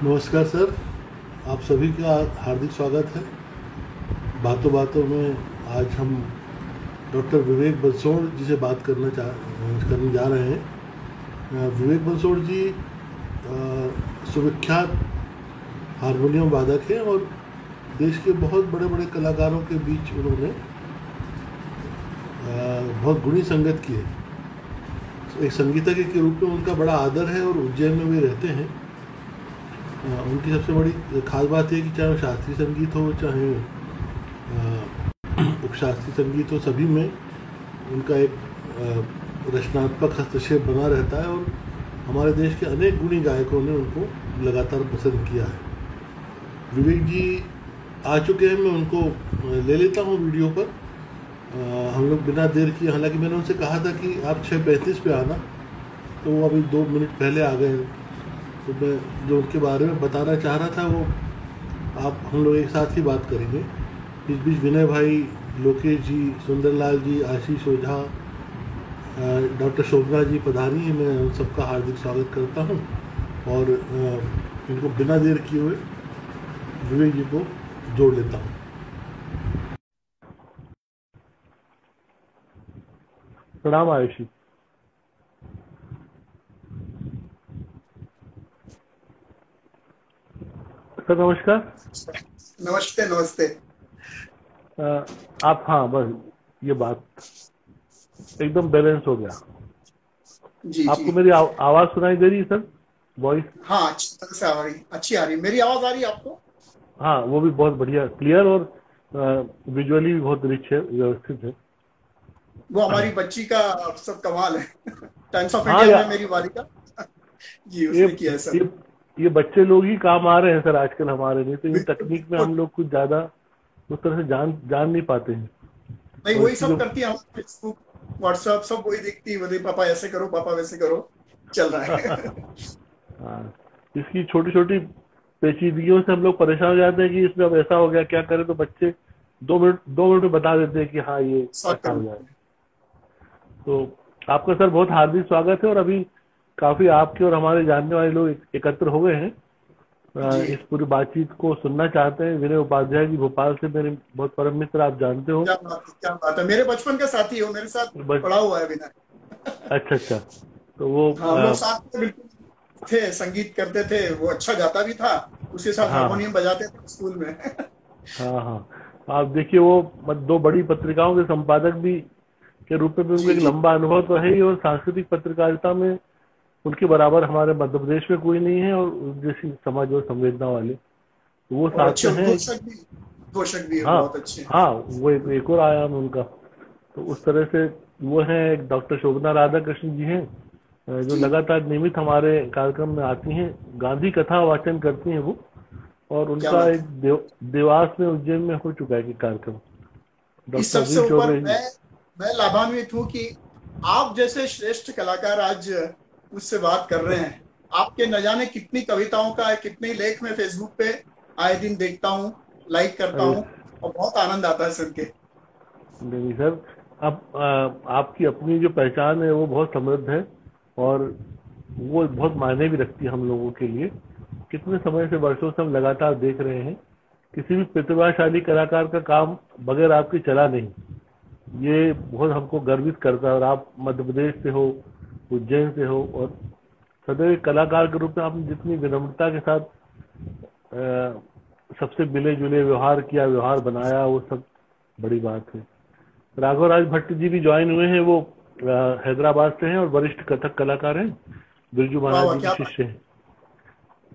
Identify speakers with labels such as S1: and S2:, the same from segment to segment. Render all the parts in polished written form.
S1: नमस्कार सर। आप सभी का हार्दिक स्वागत है। बातों बातों में आज हम डॉक्टर विवेक बंसोड़ जी से बात करने जा रहे हैं। विवेक बंसोड़ जी सुविख्यात हारमोनियम वादक हैं और देश के बहुत बड़े बड़े कलाकारों के बीच उन्होंने बहुत गुणी संगत की है। एक संगीतज्ञ के रूप में उनका बड़ा आदर है और उज्जैन में वे रहते हैं। उनकी सबसे बड़ी खास बात है कि चाहे वो शास्त्रीय संगीत हो चाहे उपशास्त्रीय संगीत हो, सभी में उनका एक रचनात्मक हस्तक्षेप बना रहता है और हमारे देश के अनेक गुणी गायकों ने उनको लगातार पसंद किया है। विवेक जी आ चुके हैं, मैं उनको ले लेता हूँ वीडियो पर। हम लोग बिना देर किए, हालांकि मैंने उनसे कहा था कि आप 6:35 पे आना, तो वो अभी 2 मिनट पहले आ गए। तो मैं जो उनके बारे में बताना चाह रहा था वो हम लोग एक साथ ही बात करेंगे। इस बीच विनय भाई, लोकेश जी, सुंदरलाल जी, आशीष ओझा, डॉक्टर शोभना जी पधारी हैं। मैं उन सबका हार्दिक स्वागत करता हूं और इनको बिना देर किए हुए विवेक जी को जोड़ लेता हूं।
S2: प्रणाम आयुषी। सर नमस्कार।
S3: नमस्ते नमस्ते।
S2: आप, हाँ बस ये बात एकदम बैलेंस हो गया।
S3: जी जी।
S2: आपको मेरी आवाज सुनाई दे रही है सर? वॉइस?
S3: हाँ, अच्छी तरह से आ रही, अच्छी आ रही, मेरी आवाज आ रही है आपको?
S2: हाँ, वो भी बहुत बढ़िया, क्लियर और विजुअली भी बहुत रिच है, व्यवस्थित है।
S3: वो हमारी बच्ची का सब कमाल है। टाइम्स ऑफ
S2: हाँ
S3: इंडिया में
S2: यार,
S3: मेरी बालिका। जी,
S2: ये
S3: उसने किया है सब।
S2: ये ये बच्चे लोग ही काम आ रहे हैं सर आजकल हमारे लिए। तो इन
S3: बिल्कुल
S2: तकनीक में
S3: बिल्कुल।
S2: हम लोग कुछ ज्यादा उस तरह से जान नहीं पाते हैं।
S3: नहीं,
S2: और
S3: वही
S2: इसकी
S3: सब
S2: जो,
S3: करती है, हम फेसबुक व्हाट्सएप सब वही देखती है, बोले पापा ऐसे करो, पापा वैसे करो, चल रहा है।
S2: हाँ, इसकी छोटी छोटी पेचीदगियों से हम लोग परेशान हो जाते हैं कि इसमें अब ऐसा हो गया, क्या करें। तो बच्चे 2 मिनट में बता देते हैं कि हाँ ये
S3: सॉर्ट
S2: ऐसा
S3: कर
S2: हो जाए।
S3: लेते हैं।
S2: तो आपका सर बहुत हार्दिक स्वागत है। और अभी काफी आपके और हमारे जानने वाले लोग एकत्र हो गए हैं,
S3: जी,
S2: इस पूरी बातचीत को सुनना चाहते हैं। विनय उपाध्याय जी भोपाल से मेरे बहुत परम मित्र, आप जानते हो।
S3: क्या बात है, क्या बात है, मेरे बचपन का साथी हो, मेरे साथ
S2: बस,
S3: पढ़ा हुआ है बिना।
S2: अच्छा अच्छा। तो वो
S3: हाँ, हम लोग साथ में बिल्कुल थे, संगीत करते थे, वो अच्छा गाता भी था, उसके साथ
S2: हाँ
S3: हारमोनियम बजाते थे स्कूल में।
S2: हाँ हाँ। आप देखिए, वो 2 बड़ी पत्रिकाओं के संपादक भी के रूप में भी उनको
S3: जी
S2: एक
S3: जी।
S2: लंबा अनुभव तो है ही, और सांस्कृतिक पत्रकारिता में उनके बराबर हमारे मध्य प्रदेश में कोई नहीं है, और जैसी समझ और संवेदना वाले तो वो
S3: और
S2: साथ
S3: अच्छे
S2: में हैं।
S3: उद्घोषक भी है,
S2: हाँ
S3: बहुत अच्छे।
S2: हाँ, वो एक और आयाम है उनका। तो उस तरह से वो हैं, एक डॉक्टर शोभना राधा कृष्ण जी हैं, जो
S3: जी,
S2: लगातार नियमित हमारे कार्यक्रम में आती हैं, गांधी कथा वाचन करती हैं वो। और
S3: क्या
S2: उनका
S3: बात
S2: एक
S3: है।
S2: देवास में, उज्जैन में हो चुका है कि कार्यक्रम।
S3: इस
S2: डॉक्टर
S3: सबसे
S2: अनिल
S3: ऊपर
S2: चौबे जी।
S3: मैं लाभान्वित हूँ कि आप जैसे श्रेष्ठ कलाकार आज मुझसे बात कर रहे हैं। आपके न जाने कितनी कविताओं का, कितने लेख में फेसबुक पे आए दिन देखता हूँ, लाइक करता
S2: अरे
S3: हूँ, और बहुत आनंद आता है सुन के।
S2: नहीं सर, अब आपकी अपनी जो पहचान है वो बहुत समृद्ध है, और वो बहुत मायने भी रखती है हम लोगों के लिए। कितने समय से, वर्षों से हम लगातार देख रहे हैं, किसी भी प्रतिभाशाली कलाकार का काम बगैर आपके चला नहीं। ये बहुत हमको गर्वित करता है। और आप मध्य प्रदेश से हो, उज्जैन से हो, और सदैव एक कलाकार के रूप में आपने जितनी विनम्रता के साथ सबसे मिले जुले व्यवहार किया, व्यवहार बनाया, वो सब बड़ी बात है। राघव राज भट्ट जी भी ज्वाइन हुए हैं, वो हैदराबाद से हैं और वरिष्ठ कथक कलाकार हैं, बिरजू
S3: वाह
S2: महाराज
S3: वाह,
S2: जी के
S3: क्या बात।
S2: शिष्य हैं।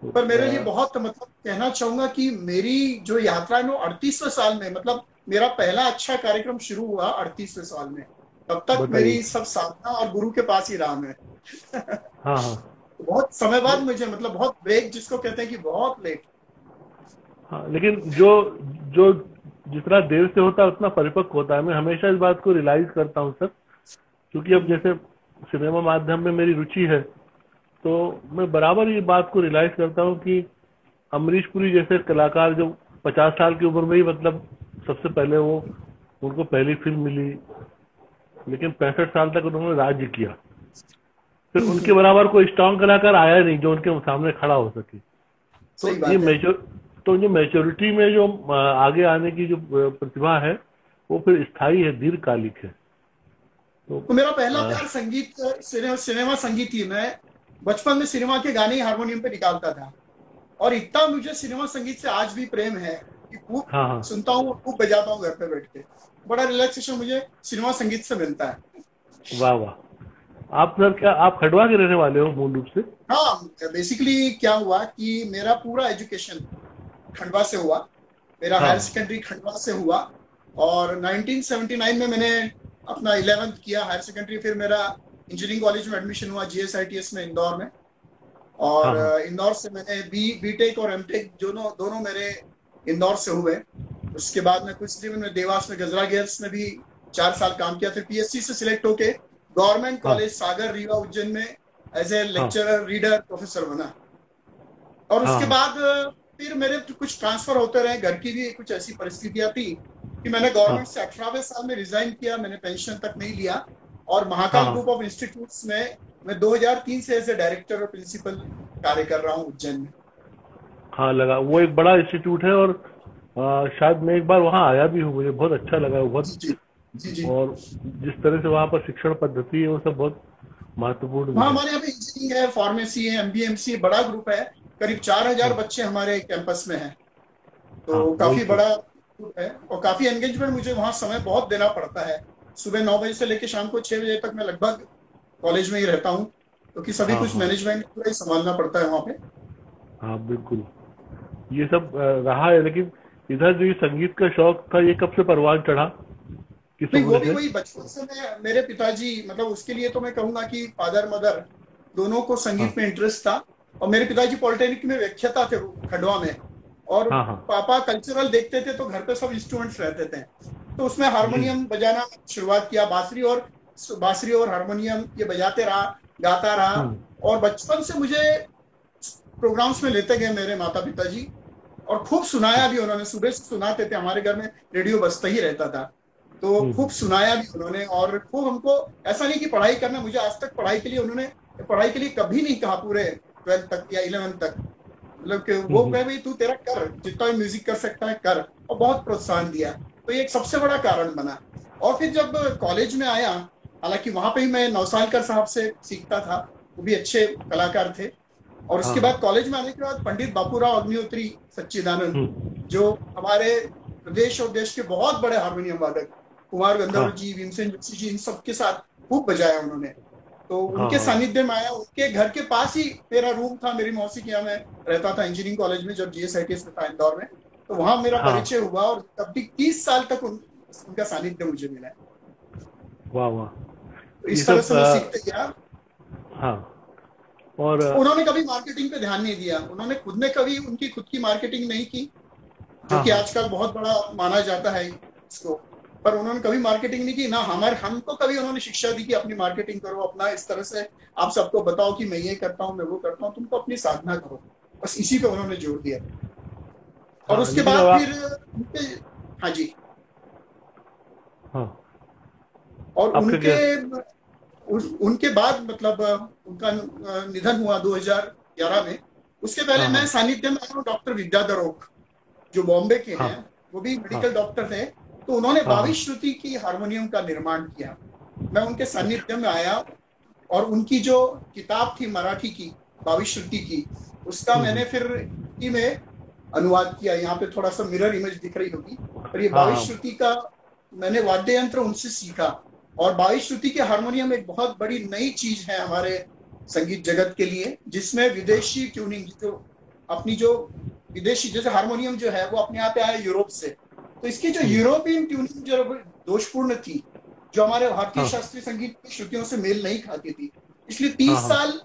S2: तो,
S3: पर मेरे लिए बहुत, मतलब कहना चाहूंगा कि मेरी जो यात्रा है वो 38वें साल में, मतलब मेरा पहला अच्छा कार्यक्रम शुरू हुआ 38वें साल में। तब तक
S2: बताइए।
S3: मेरी सब साधना और गुरु के पास ही रहा मैं।
S2: हाँ हाँ।
S3: बहुत समय बाद
S2: नहीं,
S3: मुझे, मतलब बहुत ब्रेक जिसको कहते हैं कि बहुत लेट।
S2: हाँ, लेकिन जो जो जितना देर से होता है उतना परिपक्व होता है। मैं हमेशा इस बात को रियलाइज करता हूँ सर, क्योंकि अब जैसे सिनेमा माध्यम में मेरी रुचि है, तो मैं बराबर ये बात को रियलाइज करता हूँ कि अमरीश पुरी जैसे कलाकार जो 50 साल की उम्र में ही, मतलब सबसे पहले वो, उनको पहली फिल्म मिली, लेकिन 65 साल तक उन्होंने राज्य किया। फिर उनके बराबर कोई स्ट्रांग कलाकार आया नहीं जो उनके सामने खड़ा हो सके। तो
S3: सही
S2: ये
S3: बात है।
S2: जो मैच्योरिटी में जो आगे आने की जो प्रतिभा है वो फिर स्थायी है, दीर्घकालिक है।
S3: तो मेरा पहला
S2: अ,
S3: प्यार संगीत, सिनेमा संगीत ही। मैं बचपन में सिनेमा के गाने ही हारमोनियम पे निकालता था, और इतना मुझे सिनेमा संगीत से आज भी प्रेम है कि खूब
S2: हाँ हाँ,
S3: सुनता हूँ, खूब बजाता हूँ घर पे बैठ के। बड़ा रिलैक्सेशन मुझे सिनेमा संगीत से मिलता है।
S2: वाह वाह। आप सर क्या आप खंडवा के रहने वाले हो मूल रूप से?
S3: हाँ, बेसिकली क्या हुआ कि मेरा पूरा एजुकेशन खंडवा से हुआ। मेरा
S2: हाँ
S3: हायर सेकेंडरी खंडवा से हुआ, और 1979 में मैंने अपना 11th किया हायर सेकेंडरी। फिर मेरा इंजीनियरिंग कॉलेज में एडमिशन हुआ, GSITS में, इंदौर में।
S2: हाँ
S3: और
S2: हाँ
S3: इंदौर से मैंने बीटेक और एमटेक दोनों दोनों मेरे इंदौर से हुए। उसके बाद में कुछ दिन में देवास में गजरा गेयर्स में भी 4 साल काम किया। फिर PSC से सिलेक्ट होके गवर्नमेंट
S2: हाँ
S3: कॉलेज सागर रीवा उज्जैन में एज ए
S2: हाँ
S3: लेक्चरर रीडर प्रोफेसर बना। और
S2: हाँ
S3: उसके
S2: हाँ
S3: बाद फिर मेरे कुछ ट्रांसफर होते रहे, घर की भी कुछ ऐसी परिस्थितियां थी कि मैंने
S2: हाँ
S3: गवर्नमेंट से 18वें साल में रिजाइन किया। मैंने पेंशन तक नहीं लिया, और
S2: हाँ
S3: महाकाल
S2: हाँ
S3: ग्रुप ऑफ इंस्टीट्यूट्स में मैं 2003 से एज ए डायरेक्टर और प्रिंसिपल कार्य कर रहा हूँ उज्जैन में।
S2: हाँ, लगा वो एक बड़ा इंस्टीट्यूट है, और शायद मैं एक बार वहाँ आया भी हूँ, मुझे बहुत अच्छा लगा वो बहुत।
S3: जी जी जी जी।
S2: और जिस तरह से वहाँ पर शिक्षण पद्धति है वो सब बहुत महत्वपूर्ण भी
S3: वहाँ
S2: है।
S3: हमारे यहाँ पे इंजीनियरिंग है, फार्मेसी है, MBMC, बड़ा ग्रुप है। करीब 4000
S2: हाँ
S3: बच्चे हमारे कैंपस में हैं।
S2: हाँ,
S3: तो
S2: वही
S3: काफी
S2: तो।
S3: बड़ा ग्रुप है, और काफी एंगेजमेंट मुझे वहाँ समय बहुत देना पड़ता है। सुबह 9 बजे से लेकर शाम को 6 बजे तक मैं लगभग कॉलेज में ही रहता हूँ, क्योंकि सभी
S2: हाँ
S3: कुछ
S2: हाँ
S3: मैनेजमेंट पूरा ही संभालना पड़ता है वहाँ पे।
S2: हाँ, बिल्कुल। ये सब रहा है, लेकिन इधर जो ये संगीत का शौक था ये कब से परवान चढ़ा, किस
S3: नहीं, वो
S2: उम्र
S3: भी
S2: से?
S3: वही बचपन से। मैं, मेरे पिताजी, मतलब उसके लिए तो मैं कहूंगा कि फादर मदर दोनों को
S2: हाँ
S3: संगीत में इंटरेस्ट था। और मेरे पिताजी पॉलिटेक्निक में व्याख्याता थे खंडवा में, और
S2: हाँ हाँ,
S3: पापा कल्चरल देखते थे, तो घर पे सब इंस्ट्रूमेंट्स रहते थे। तो उसमें
S2: जी,
S3: हारमोनियम बजाना शुरुआत किया। बांसुरी और हारमोनियम ये बजाते रहा, गाता रहा।
S2: हम्म,
S3: और बचपन से मुझे प्रोग्राम्स में लेते गए मेरे माता पिताजी, और खूब सुनाया भी उन्होंने। सुबह से सुनाते थे, हमारे घर में रेडियो बजता ही रहता था, तो खूब
S2: हम्म,
S3: सुनाया भी उन्होंने। और खूब हमको, ऐसा नहीं कि पढ़ाई करना, मुझे आज तक पढ़ाई के लिए कभी नहीं कहा, पूरे 12th तक या 11th तक। मतलब कि वो
S2: हम्म,
S3: कहे भाई तू तेरा कर, जितना भी म्यूजिक कर सकता है कर, और बहुत प्रोत्साहन दिया। तो ये एक सबसे बड़ा कारण बना। और फिर जब कॉलेज में आया, हालांकि वहां पे ही मैं नौसालकर साहब से सीखता था, वो भी अच्छे कलाकार थे। और
S2: हाँ
S3: उसके
S2: हाँ,
S3: बाद कॉलेज में आने के बाद पंडित बापूराव अग्निहोत्री सच्चिदानंद,
S2: हम्म,
S3: जो हमारे प्रदेश और देश के बहुत बड़े हारमोनियम वादक, कुमार गंधर्व
S2: हाँ
S3: जी, भीमसेन जोशी जी, इन सबके साथ खूब बजाया उन्होंने। तो
S2: हाँ
S3: उनके
S2: हाँ
S3: सानिध्य में आया। उनके घर के पास ही मेरा रूम था, मेरी मौसी के यहाँ मैं रहता था इंजीनियरिंग कॉलेज में, जब GSITS में था इंदौर में। तो वहां मेरा
S2: हाँ,
S3: परिचय हुआ, और तब भी 30 साल तक उनका सानिध्य मुझे मिला है।
S2: वाह वाह।
S3: तो
S2: ये
S3: इस तरह
S2: सब
S3: से मैं सीखते गया।
S2: हाँ, और
S3: उन्होंने कभी मार्केटिंग पे ध्यान नहीं दिया, उन्होंने खुद ने कभी उनकी खुद की मार्केटिंग नहीं की, जो
S2: हाँ
S3: कि
S2: हाँ
S3: आजकल बहुत बड़ा माना जाता है इसको। पर उन्होंने कभी मार्केटिंग नहीं की ना। हमको कभी उन्होंने शिक्षा दी कि अपनी मार्केटिंग करो, अपना इस तरह से आप सबको बताओ कि मैं ये करता हूँ, मैं वो करता हूँ, तुमको अपनी साधना करो। बस इसी पे उन्होंने जोर दिया। और
S2: हाँ,
S3: उसके
S2: लेकिन अब
S3: बाद फिर
S2: आप,
S3: उनके, हाँ जी,
S2: हाँ,
S3: और
S2: आपका क्या?
S3: उनके बाद मतलब उनका निधन हुआ 2011 में। उसके पहले
S2: हाँ
S3: मैं
S2: हाँ
S3: सानिध्य में आया हूँ डॉक्टर विद्याधर ओक, जो बॉम्बे के
S2: हाँ
S3: हैं। वो भी
S2: हाँ
S3: मेडिकल डॉक्टर थे। तो उन्होंने
S2: हाँ
S3: 22
S2: हाँ,
S3: श्रुति की हारमोनियम का निर्माण किया। मैं उनके
S2: अच्छा,
S3: सानिध्य में आया, और उनकी जो किताब थी मराठी की, 22 श्रुति की, उसका
S2: हम्म,
S3: मैंने फिर हिंदी में अनुवाद किया। यहाँ पे थोड़ा सा मिरर इमेज दिख रही होगी, पर ये
S2: हाँ
S3: 22
S2: हाँ,
S3: श्रुति का मैंने वाद्य यंत्र उनसे सीखा। और 22 श्रुति के हारमोनियम एक बहुत बड़ी नई चीज है हमारे संगीत जगत के लिए, जिसमें विदेशी ट्यूनिंग, जो अपनी जो विदेशी, जैसे हारमोनियम जो है वो अपने यहाँ पे आया यूरोप से, तो इसकी जो
S2: हम्म,
S3: यूरोपियन ट्यूनिंग जो दोषपूर्ण थी, जो हमारे भारतीय
S2: हाँ
S3: शास्त्रीय संगीत की श्रुतियों से मेल नहीं खाती थी, इसलिए
S2: हाँ
S3: 30
S2: हाँ,
S3: साल,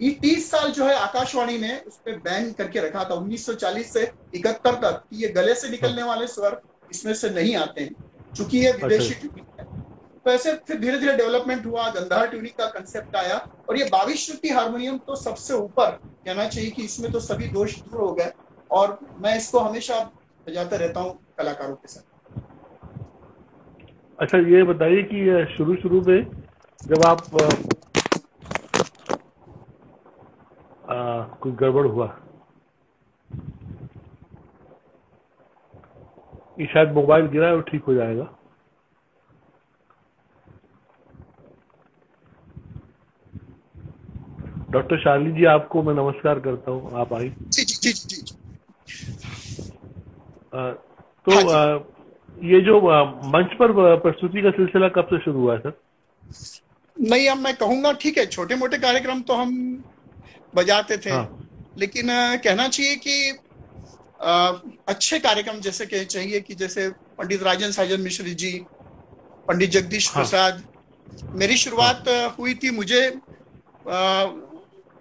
S3: ये 30 साल जो है आकाशवाणी ने उस पर बैन करके रखा था। 1940 से 71 तक कि ये गले से
S2: हाँ,
S3: निकलने वाले स्वर इसमें से नहीं आते हैं, चूंकि ये
S2: अच्छा,
S3: विदेशी ट्यूनिंग है। तो ऐसे फिर धीरे धीरे डेवलपमेंट हुआ, गंधार ट्यूनिंग का कंसेप्ट आया। और ये 22 श्रुति हारमोनियम तो सबसे ऊपर कहना चाहिए कि इसमें तो सभी दोष दूर हो गए। और मैं इसको हमेशा बजाता रहता हूँ कलाकारों के साथ।
S2: अच्छा, ये बताइए कि शुरू शुरू में जब आप कुछ गड़बड़ हुआ, ये शायद मोबाइल गिरा है, वो ठीक हो जाएगा। डॉक्टर शार्ली जी, आपको मैं नमस्कार करता हूँ, आप आई।
S3: जी जी जी जी जी।
S2: तो
S3: हाँ जी।
S2: ये जो मंच पर प्रस्तुति का सिलसिला कब से शुरू हुआ है सर?
S3: नहीं, अब मैं कहूंगा ठीक है, छोटे मोटे कार्यक्रम तो हम बजाते थे,
S2: हाँ
S3: लेकिन कहना चाहिए कि अच्छे कार्यक्रम जैसे कि चाहिए कि जैसे पंडित राजन साजन मिश्र जी, पंडित जगदीश
S2: हाँ
S3: प्रसाद। मेरी शुरुआत
S2: हाँ
S3: हुई थी, मुझे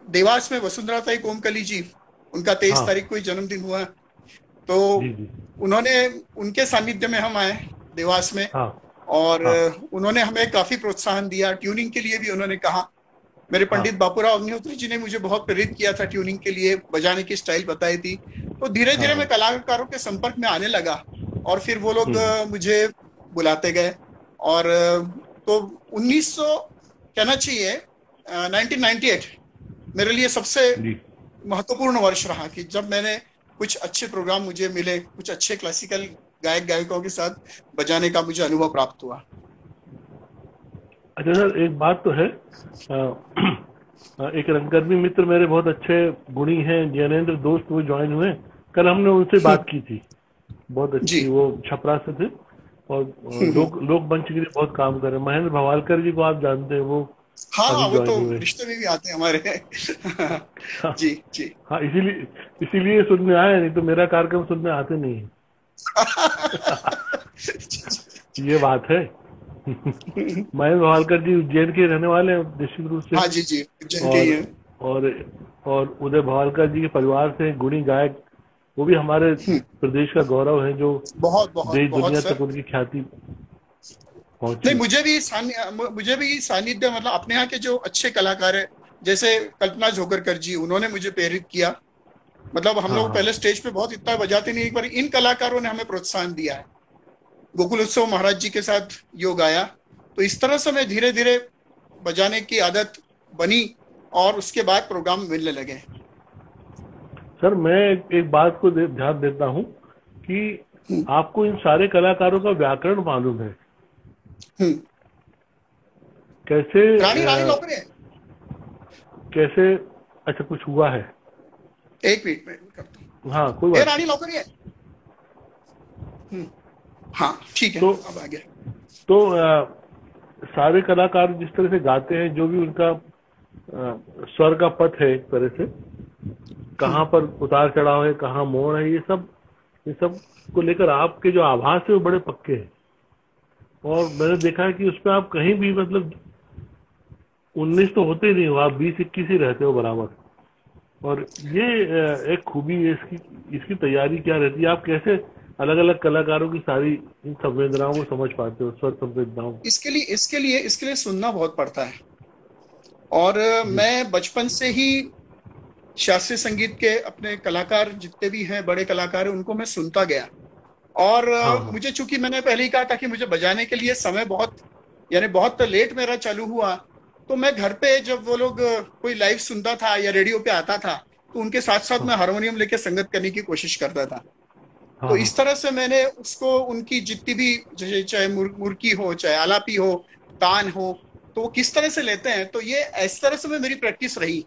S3: देवास में वसुंधरा कोमकली जी, उनका 23
S2: हाँ
S3: तारीख को ही जन्मदिन हुआ, तो
S2: जी जी
S3: उन्होंने, उनके सानिध्य में हम आए देवास में,
S2: हाँ
S3: और
S2: हाँ
S3: उन्होंने हमें काफी प्रोत्साहन दिया। ट्यूनिंग के लिए भी उन्होंने कहा। मेरे
S2: हाँ
S3: पंडित बापूराव अग्निहोत्री जी ने मुझे बहुत प्रेरित किया था ट्यूनिंग के लिए, बजाने की स्टाइल बताई थी। तो धीरे धीरे
S2: हाँ
S3: मैं कलाकारों के संपर्क में आने लगा, और फिर वो लोग
S2: हम्म,
S3: मुझे बुलाते गए। और तो 1900 कहना चाहिए 1998 मेरे लिए सबसे
S2: जी
S3: महत्वपूर्ण वर्ष रहा, कि जब मैंने कुछ अच्छे प्रोग्राम मुझे मिले, कुछ अच्छे क्लासिकल गायक गायकों के साथ बजाने का मुझे अनुभव प्राप्त हुआ।
S2: अच्छा सर, एक बात तो है, एक रंगकर्मी मित्र मेरे बहुत अच्छे गुणी हैं, ज्ञानेंद्र दोस्त, वो ज्वाइन हुए। कल हमने उनसे बात की थी, बहुत
S3: जी।
S2: अच्छी, वो छपरा से थे और लोक मंच के लिए बहुत काम कर रहे हैं। महेंद्र भवालकर जी को आप जानते हैं, वो
S3: हाँ,
S2: अभी
S3: वो
S2: ज्वाइन
S3: तो
S2: हुए।
S3: रिश्ते में भी आते हैं हमारे।
S2: हाँ
S3: जी जी।
S2: हाँ, इसीलिए सुनने आए, नहीं तो मेरा कार्यक्रम सुनने आते नहीं है। ये बात है। महेंद्र भवालकर जी उज्जैन के रहने वाले हैं निश्चित रूप से।
S3: हाँ जी जी, उज्जैन के ही
S2: और
S3: है।
S2: और और उदय भवालकर जी के परिवार से गुणी गायक, वो भी हमारे प्रदेश का गौरव है, जो
S3: बहुत बहुत
S2: देश
S3: बहुत
S2: दुनिया
S3: सर।
S2: तक उनकी ख्याति
S3: नहीं,
S2: पहुंची।
S3: मुझे भी सानिध्य, मतलब अपने यहाँ के जो अच्छे कलाकार है, जैसे कल्पना जोगरकर जी, उन्होंने मुझे प्रेरित किया। मतलब हम
S2: हाँ
S3: लोग
S2: हाँ
S3: पहले स्टेज पे बहुत इतना बजाते नहीं, एक बार इन कलाकारों ने हमें प्रोत्साहन दिया है। गोकुल उत्सव महाराज जी के साथ योग आया, तो इस तरह से मैं धीरे धीरे बजाने की आदत बनी, और उसके बाद प्रोग्राम मिलने लगे।
S2: सर, मैं एक बात को ध्यान देता हूँ कि
S3: हम्म
S2: आपको इन सारे कलाकारों का व्याकरण मालूम है।
S3: हम्म।
S2: कैसे
S3: रानी रानी लौक रही है।
S2: कैसे? अच्छा, कुछ हुआ है?
S3: एक मिनट में करता
S2: हाँ, कोई
S3: हूँ। ए
S2: बात
S3: रानी
S2: नहीं।
S3: लौक रही है। हाँ ठीक है,
S2: तो
S3: अब आ गया।
S2: तो सारे कलाकार जिस तरह से गाते हैं, जो भी उनका स्वर का पथ है, एक तरह से कहाँ पर उतार चढ़ाव है, कहाँ मोड़ है, ये सब को लेकर आपके जो आभास है वो बड़े पक्के हैं। और मैंने देखा है कि उसमें आप कहीं भी, मतलब 19 तो होते ही नहीं हो, आप 20-21 ही रहते हो बराबर। और ये एक खूबी है इसकी। इसकी तैयारी क्या रहती है? आप कैसे अलग अलग कलाकारों की सारी इन संवेदनाओं को समझ पाते हो, स्वर संवेदनाओं को?
S3: इसके लिए सुनना बहुत पड़ता है। और
S2: जी
S3: मैं बचपन से ही शास्त्रीय संगीत के अपने कलाकार जितने भी हैं, बड़े कलाकार हैं, उनको मैं सुनता गया। और
S2: हाँ हाँ
S3: मुझे, चूंकि मैंने पहले ही कहा था कि मुझे बजाने के लिए समय बहुत, यानी बहुत लेट मेरा चालू हुआ, तो मैं घर पे जब वो लोग कोई लाइव सुनता था या रेडियो पे आता था, तो उनके साथ साथ
S2: हाँ
S3: मैं हारमोनियम लेके संगत करने की कोशिश करता था।
S2: हाँ
S3: तो
S2: हाँ
S3: इस तरह से मैंने उसको, उनकी जितनी भी, जैसे चाहे मुर्की हो, चाहे आलापी हो, तान हो, तो वो किस तरह से लेते हैं, तो ये इस तरह से मेरी प्रैक्टिस रही।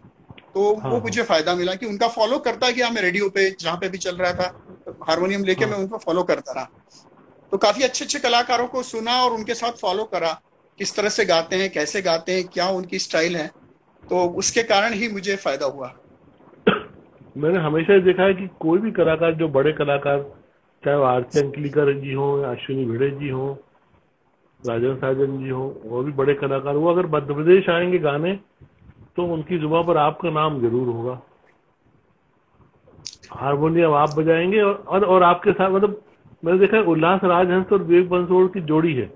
S3: तो
S2: हाँ
S3: वो
S2: हाँ
S3: मुझे फायदा मिला कि उनका फॉलो करता गया मैं, रेडियो पे जहाँ पे भी चल रहा था हारमोनियम लेके
S2: हाँ।
S3: मैं उनको फॉलो करता रहा। तो काफी अच्छे अच्छे कलाकारों को सुना और उनके साथ फॉलो करा, किस तरह से गाते हैं, कैसे गाते हैं, क्या उनकी स्टाइल है। तो उसके कारण ही मुझे फायदा हुआ।
S2: मैंने हमेशा ही देखा है कि कोई भी कलाकार, जो बड़े कलाकार, चाहे वो आरती अंकलीकर जी हो, अश्विनी भिड़े जी हो, राजन साजन जी हो, और भी बड़े कलाकार, वो अगर मध्य प्रदेश आएंगे गाने, तो उनकी जुबान पर आपका नाम जरूर होगा। हारमोनियम आप बजाएंगे, और आपके साथ, मतलब मैंने देखा है उल्लास राजहंस और विवेक बंसोड़ की जोड़ी है,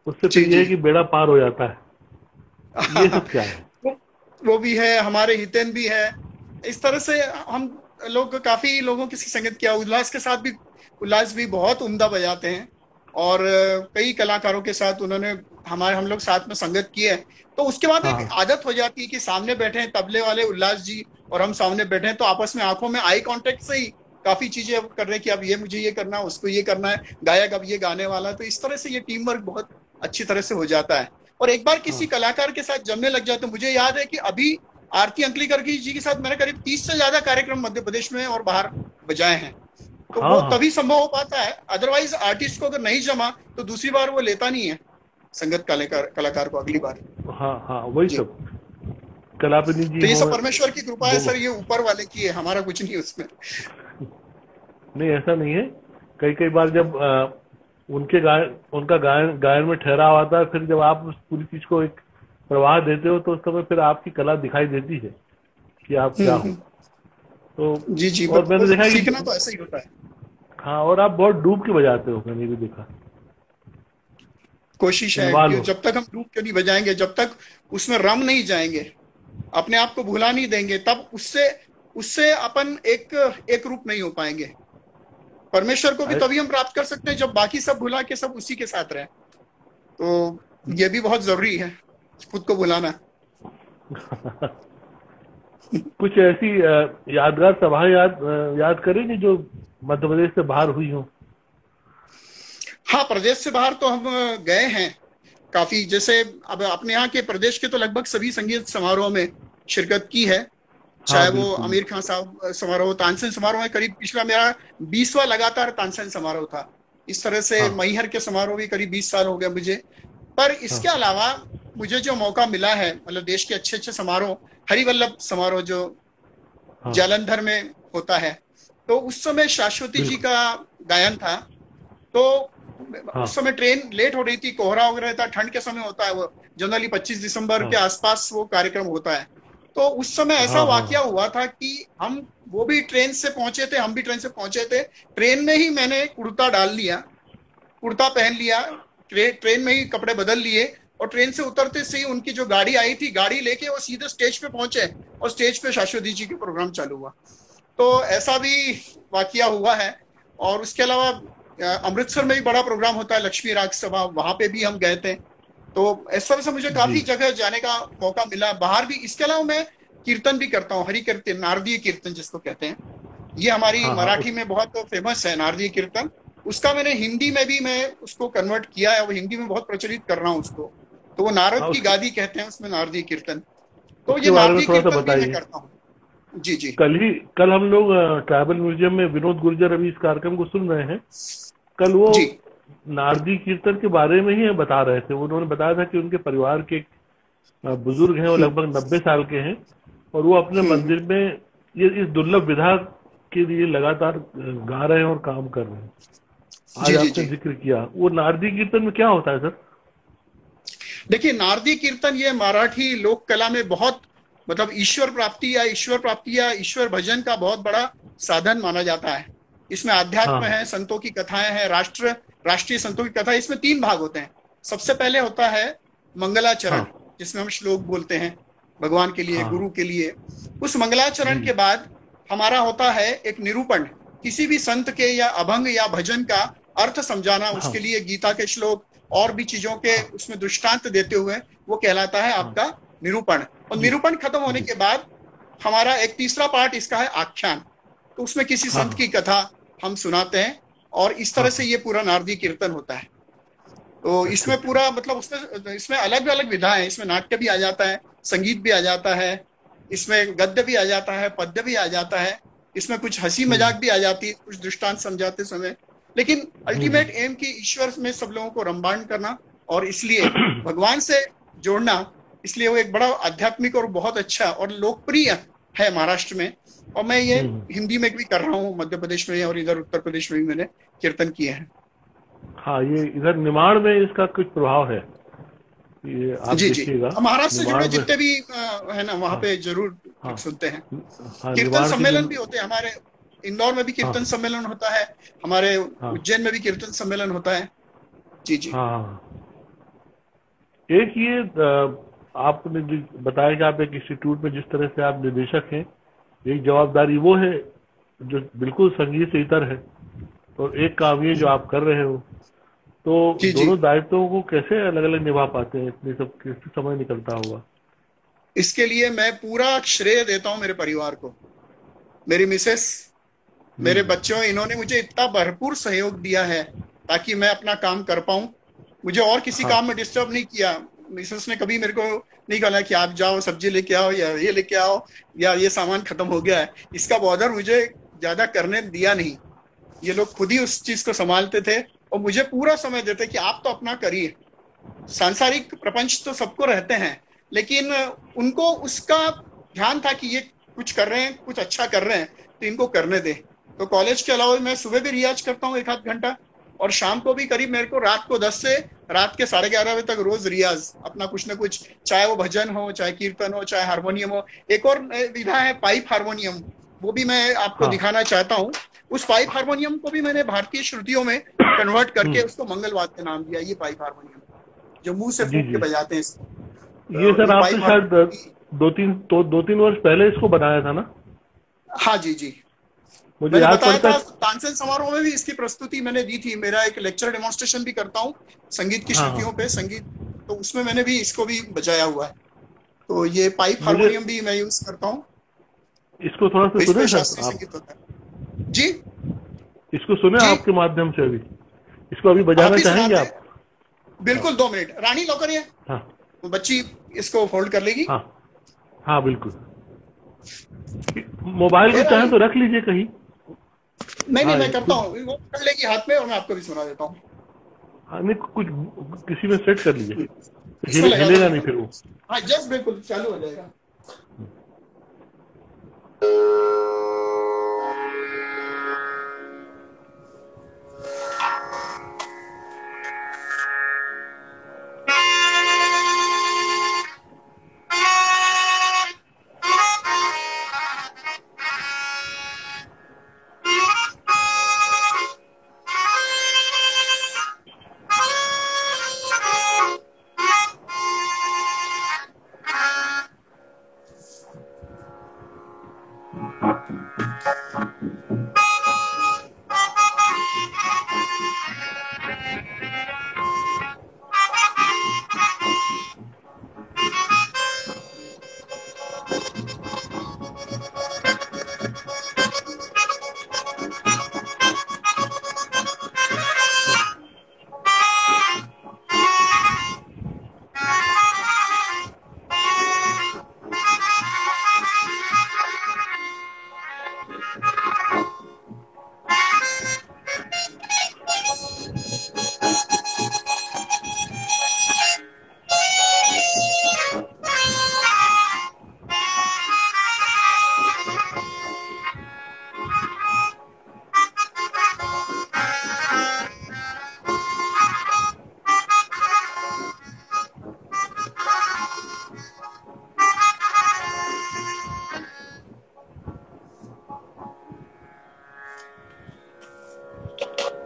S2: उससे
S3: जी
S2: फिर यह
S3: जी।
S2: है कि बेड़ा पार हो जाता है। ये सब क्या है?
S3: वो वो भी है, हमारे हितेन भी है। इस तरह से हम लोग काफी लोगों की संगत किया। उल्लास के साथ भी, उल्लास भी बहुत उम्दा बजाते हैं, और कई कलाकारों के साथ उन्होंने, हम लोग साथ में संगत की है। तो उसके बाद
S2: हाँ
S3: एक
S2: हाँ
S3: आदत हो जाती है कि सामने बैठे हैं तबले वाले उल्लास जी और हम सामने बैठे हैं, तो आपस में आंखों में आई कांटेक्ट से ही काफी चीजें अब कर रहे हैं कि अब ये मुझे ये करना है, उसको ये करना है, गायक अब ये गाने वाला है। तो इस तरह से ये टीम वर्क बहुत अच्छी तरह से हो जाता है। और एक बार किसी कलाकार के साथ जमने लग जाए तो मुझे याद है कि अभी आरती अंकलीकर जी के साथ मैंने करीब 30 से ज्यादा कार्यक्रम मध्य प्रदेश में और बाहर बजाए हैं। तो वो तभी संभव हो पाता है, अदरवाइज आर्टिस्ट को अगर नहीं जमा तो दूसरी बार वो लेता नहीं है संगत कलाकार को अगली बार।
S2: वही सब कलापति जी।
S3: तो ये सब परमेश्वर की कृपा है सर, ये ऊपर वाले की है, हमारा कुछ नहीं उसमें।
S2: नहीं, ऐसा नहीं है। कई बार जब उनका गायन में ठहराव आता है, फिर जब आप उस पूरी चीज को एक प्रवाह देते हो तो उस समय फिर आपकी कला दिखाई देती है कि आप क्या हो। तो
S3: जी
S2: और मैंने देखा कि
S3: सीखना तो ऐसा ही होता है।
S2: हाँ, और आप बहुत डूब के बजाते हो, मैंने भी देखा।
S3: कोशिश है कि जब तक हम डूब के नहीं बजाएंगे, जब तक उसमें रम नहीं जाएंगे, अपने आप को भुला नहीं देंगे, तब उससे अपन एक रूप नहीं हो पाएंगे। परमेश्वर को भी तभी हम प्राप्त कर सकते हैं जब बाकी सब भुला के सब उसी के साथ रहे। तो ये भी बहुत जरूरी है खुद को भुलाना।
S2: कुछ ऐसी यादगार सभाएं याद करेंगे जो मध्य प्रदेश से बाहर हुई हो?
S3: हाँ, प्रदेश से बाहर तो हम गए हैं काफी। जैसे अब अपने यहाँ के प्रदेश के तो लगभग सभी संगीत समारोह में शिरकत की है, चाहे वो आमिर खान साहब समारोह, तानसेन समारोह है। करीब पिछला मेरा 20वां लगातार तानसेन समारोह था। इस तरह से मैहर के समारोह भी करीब 20 साल हो गए मुझे। पर इसके अलावा मुझे जो मौका मिला है, मतलब देश के अच्छे अच्छे समारोह, हरिवल्लभ समारोह जो जालंधर में होता है, तो उस समय शाश्वती जी का गायन था। तो उस समय ट्रेन लेट हो रही थी, कोहरा वगैरह था, ठंड के समय होता है वो, जनरली 25 दिसंबर के आसपास वो कार्यक्रम होता है। तो उस समय ऐसा वाकया हुआ था कि वो भी ट्रेन से पहुंचे थे, हम भी ट्रेन से पहुंचे थे। ट्रेन में ही मैंने कुर्ता डाल लिया, कुर्ता पहन लिया, ट्रेन में ही कपड़े बदल लिए, और ट्रेन से उतरते से ही उनकी जो गाड़ी आई थी, गाड़ी लेके वो सीधे स्टेज पे पहुंचे और स्टेज पे शाश्वती जी के प्रोग्राम चालू हुआ। तो ऐसा भी वाकया हुआ है। और उसके अलावा अमृतसर में भी बड़ा प्रोग्राम होता है, लक्ष्मी राग सभा, वहां पे भी हम गए थे। तो इस तरह से मुझे काफी जगह जाने का मौका मिला बाहर भी। इसके अलावा मैं कीर्तन भी करता हूँ, हरि कीर्तन, नारदीय कीर्तन जिसको कहते हैं। ये हमारी मराठी में बहुत फेमस है नारदीय कीर्तन। उसका मैंने हिंदी में भी मैं उसको कन्वर्ट किया है, वो हिंदी में बहुत प्रचलित कर रहा हूँ उसको। तो वो नारद की गादी कहते हैं उसमें नारदीय कीर्तन। तो ये नारदीय कीर्तन भी मैं करता हूँ। जी।
S2: कल हम लोग ट्राइबल म्यूजियम में विनोद गुर्जर अभी इस कार्यक्रम को सुन रहे हैं। कल वो नारदी कीर्तन के बारे में ही बता रहे थे। उन्होंने बताया था कि उनके परिवार के बुजुर्ग हैं, वो लगभग 90 साल के हैं, और वो अपने मंदिर में ये इस दुर्लभ विधा के लिए लगातार गा रहे हैं और काम कर रहे हैं। आज आपने जिक्र किया, वो नारदी कीर्तन में क्या होता है सर?
S3: देखिए, नारदी कीर्तन ये मराठी लोक कला में बहुत, मतलब ईश्वर प्राप्ति या ईश्वर भजन का बहुत बड़ा साधन माना जाता है। इसमें आध्यात्म है, संतों की कथाएं हैं, राष्ट्रीय संतों की कथा। इसमें 3 भाग होते हैं। सबसे पहले होता है मंगलाचरण, जिसमें हम श्लोक बोलते हैं भगवान के लिए, गुरु के लिए। उस मंगलाचरण के बाद हमारा होता है एक निरूपण, किसी भी संत के या अभंग या भजन का अर्थ समझाना, उसके लिए गीता के श्लोक और भी चीजों के उसमें दृष्टांत देते हुए, वो कहलाता है आपका निरूपण। और निरूपण खत्म होने के बाद हमारा एक तीसरा पार्ट इसका है आख्यान। तो उसमें किसी संत की कथा हम सुनाते हैं, और इस तरह से ये पूरा नारदी कीर्तन होता है। तो इसमें पूरा, मतलब इसमें अलग अलग विधा है। इसमें नाट्य भी आ जाता है, संगीत भी आ जाता है, इसमें गद्य भी आ जाता है, पद्य भी आ जाता है, इसमें कुछ हंसी मजाक भी आ जाती है, कुछ दृष्टांत समझाते समय। लेकिन अल्टीमेट एम की ईश्वर में सब लोगों को रंबान करना, और इसलिए भगवान से जोड़ना, इसलिए वो एक बड़ा आध्यात्मिक और बहुत अच्छा और लोकप्रिय है महाराष्ट्र में। और मैं ये हिंदी में भी कर रहा हूँ, मध्य प्रदेश में और इधर उत्तर प्रदेश में भी मैंने कीर्तन किए हैं।
S2: हाँ, ये इधर निमाड़ में इसका कुछ प्रभाव है, ये आप देखिएगा।
S3: महाराष्ट्र से जुड़े जितने भी है ना, वहाँ पे जरूर सुनते हैं। कीर्तन सम्मेलन भी होते हैं हमारे। इंदौर में भी कीर्तन सम्मेलन होता है, हमारे उज्जैन में भी कीर्तन सम्मेलन होता है। जी।
S2: एक ये आपने बताया कि आप एक इंस्टीट्यूट में जिस तरह से आप निदेशक हैं, एक जवाबदारी वो है जो बिल्कुल संगीत से इतर है, और एक काम ये जो आप कर रहे हो। तो दोनों दायित्वों को कैसे अलग अलग निभा पाते हैं? इतने सब कैसे समय निकलता होगा?
S3: इसके लिए मैं पूरा श्रेय देता हूँ मेरे परिवार को। मेरी मिसेस मेरे
S2: जी।
S3: बच्चों, इन्होंने मुझे इतना भरपूर सहयोग दिया है ताकि मैं अपना काम कर पाऊं। मुझे और किसी
S2: हाँ
S3: काम में डिस्टर्ब नहीं किया। मिसेस ने कभी मेरे को नहीं कहा कि आप जाओ सब्जी लेके आओ या ये लेके आओ या ये सामान खत्म हो गया है, इसका बॉर्डर मुझे ज्यादा करने दिया नहीं। ये लोग खुद ही उस चीज को संभालते थे और मुझे पूरा समय देते कि आप तो अपना करिए। सांसारिक प्रपंच तो सबको रहते हैं, लेकिन उनको उसका ध्यान था कि ये कुछ कर रहे हैं, कुछ अच्छा कर रहे हैं, तो इनको करने दे। तो कॉलेज के अलावा मैं सुबह भी रियाज करता हूँ 1 आध घंटा, और शाम को भी करीब मेरे को रात को 10 से रात के 11:30 बजे तक रोज रियाज अपना कुछ ना कुछ, चाहे वो भजन हो, चाहे कीर्तन हो, चाहे हारमोनियम हो। एक और विधा है पाइप हारमोनियम, वो भी मैं आपको
S2: हाँ।
S3: दिखाना चाहता हूँ। उस पाइप हारमोनियम को भी मैंने भारतीय श्रुतियों में कन्वर्ट करके उसको मंगल वाद्य नाम दिया। ये पाइप हारमोनियम जो मुंह से
S2: जी
S3: फूंक के
S2: जी।
S3: बजाते हैं इसको,
S2: ये सर
S3: ये
S2: आपने
S3: पाइप
S2: शायद
S3: हारमोनियम।
S2: 2-3 वर्ष पहले इसको बनाया था ना?
S3: हाँ जी जी,
S2: मुझे
S3: मैंने
S2: याद
S3: बताया
S2: पड़ता
S3: था
S2: है।
S3: तानसेन समारोह में भी इसकी प्रस्तुति मैंने दी थी। मेरा एक लेक्चर डेमोन्स्ट्रेशन भी करता हूँ संगीत की
S2: हाँ
S3: श्रुतियों
S2: हाँ।
S3: पे, संगीत, तो उसमें मैंने भी इसको भी बजाया हुआ है। तो ये पाइप
S2: मुझे
S3: हारमोनियम भी मैं यूज करता हूँ।
S2: इसको थोड़ा सा
S3: तो
S2: सुने
S3: इसमें
S2: सर
S3: शास्त्रीय
S2: आप।
S3: संगीत होता है। जी
S2: इसको सुने
S3: जी,
S2: आपके माध्यम से अभी। इसको अभी
S3: आप
S2: बजाना
S3: ही
S2: चाहेंगे
S3: सुनाते हैं।
S2: आप? हाँ
S3: बिल्कुल, 2 मिनट रानी लौकर ये
S2: हाँ
S3: बच्ची इसको होल्ड कर लेगी।
S2: हाँ। हाँ बिल्कुल। मोबाइल
S3: ए
S2: को चाहें
S3: रानी,
S2: तो रख लीजिए कहीं।
S3: नहीं नहीं,
S2: हाँ
S3: मैं करता
S2: कुछ।
S3: हूँ, वो कर लेगी हाथ में और मैं आपको भी सुना देता हूँ।
S2: हाँ नहीं, कुछ किसी में सेट कर लीजिए।
S3: इसमें लगा दो
S2: हिलेगा नहीं
S3: केवल।
S2: फिर वो।
S3: हाँ जस्ट बिल्कुल चालू हो जाएगा।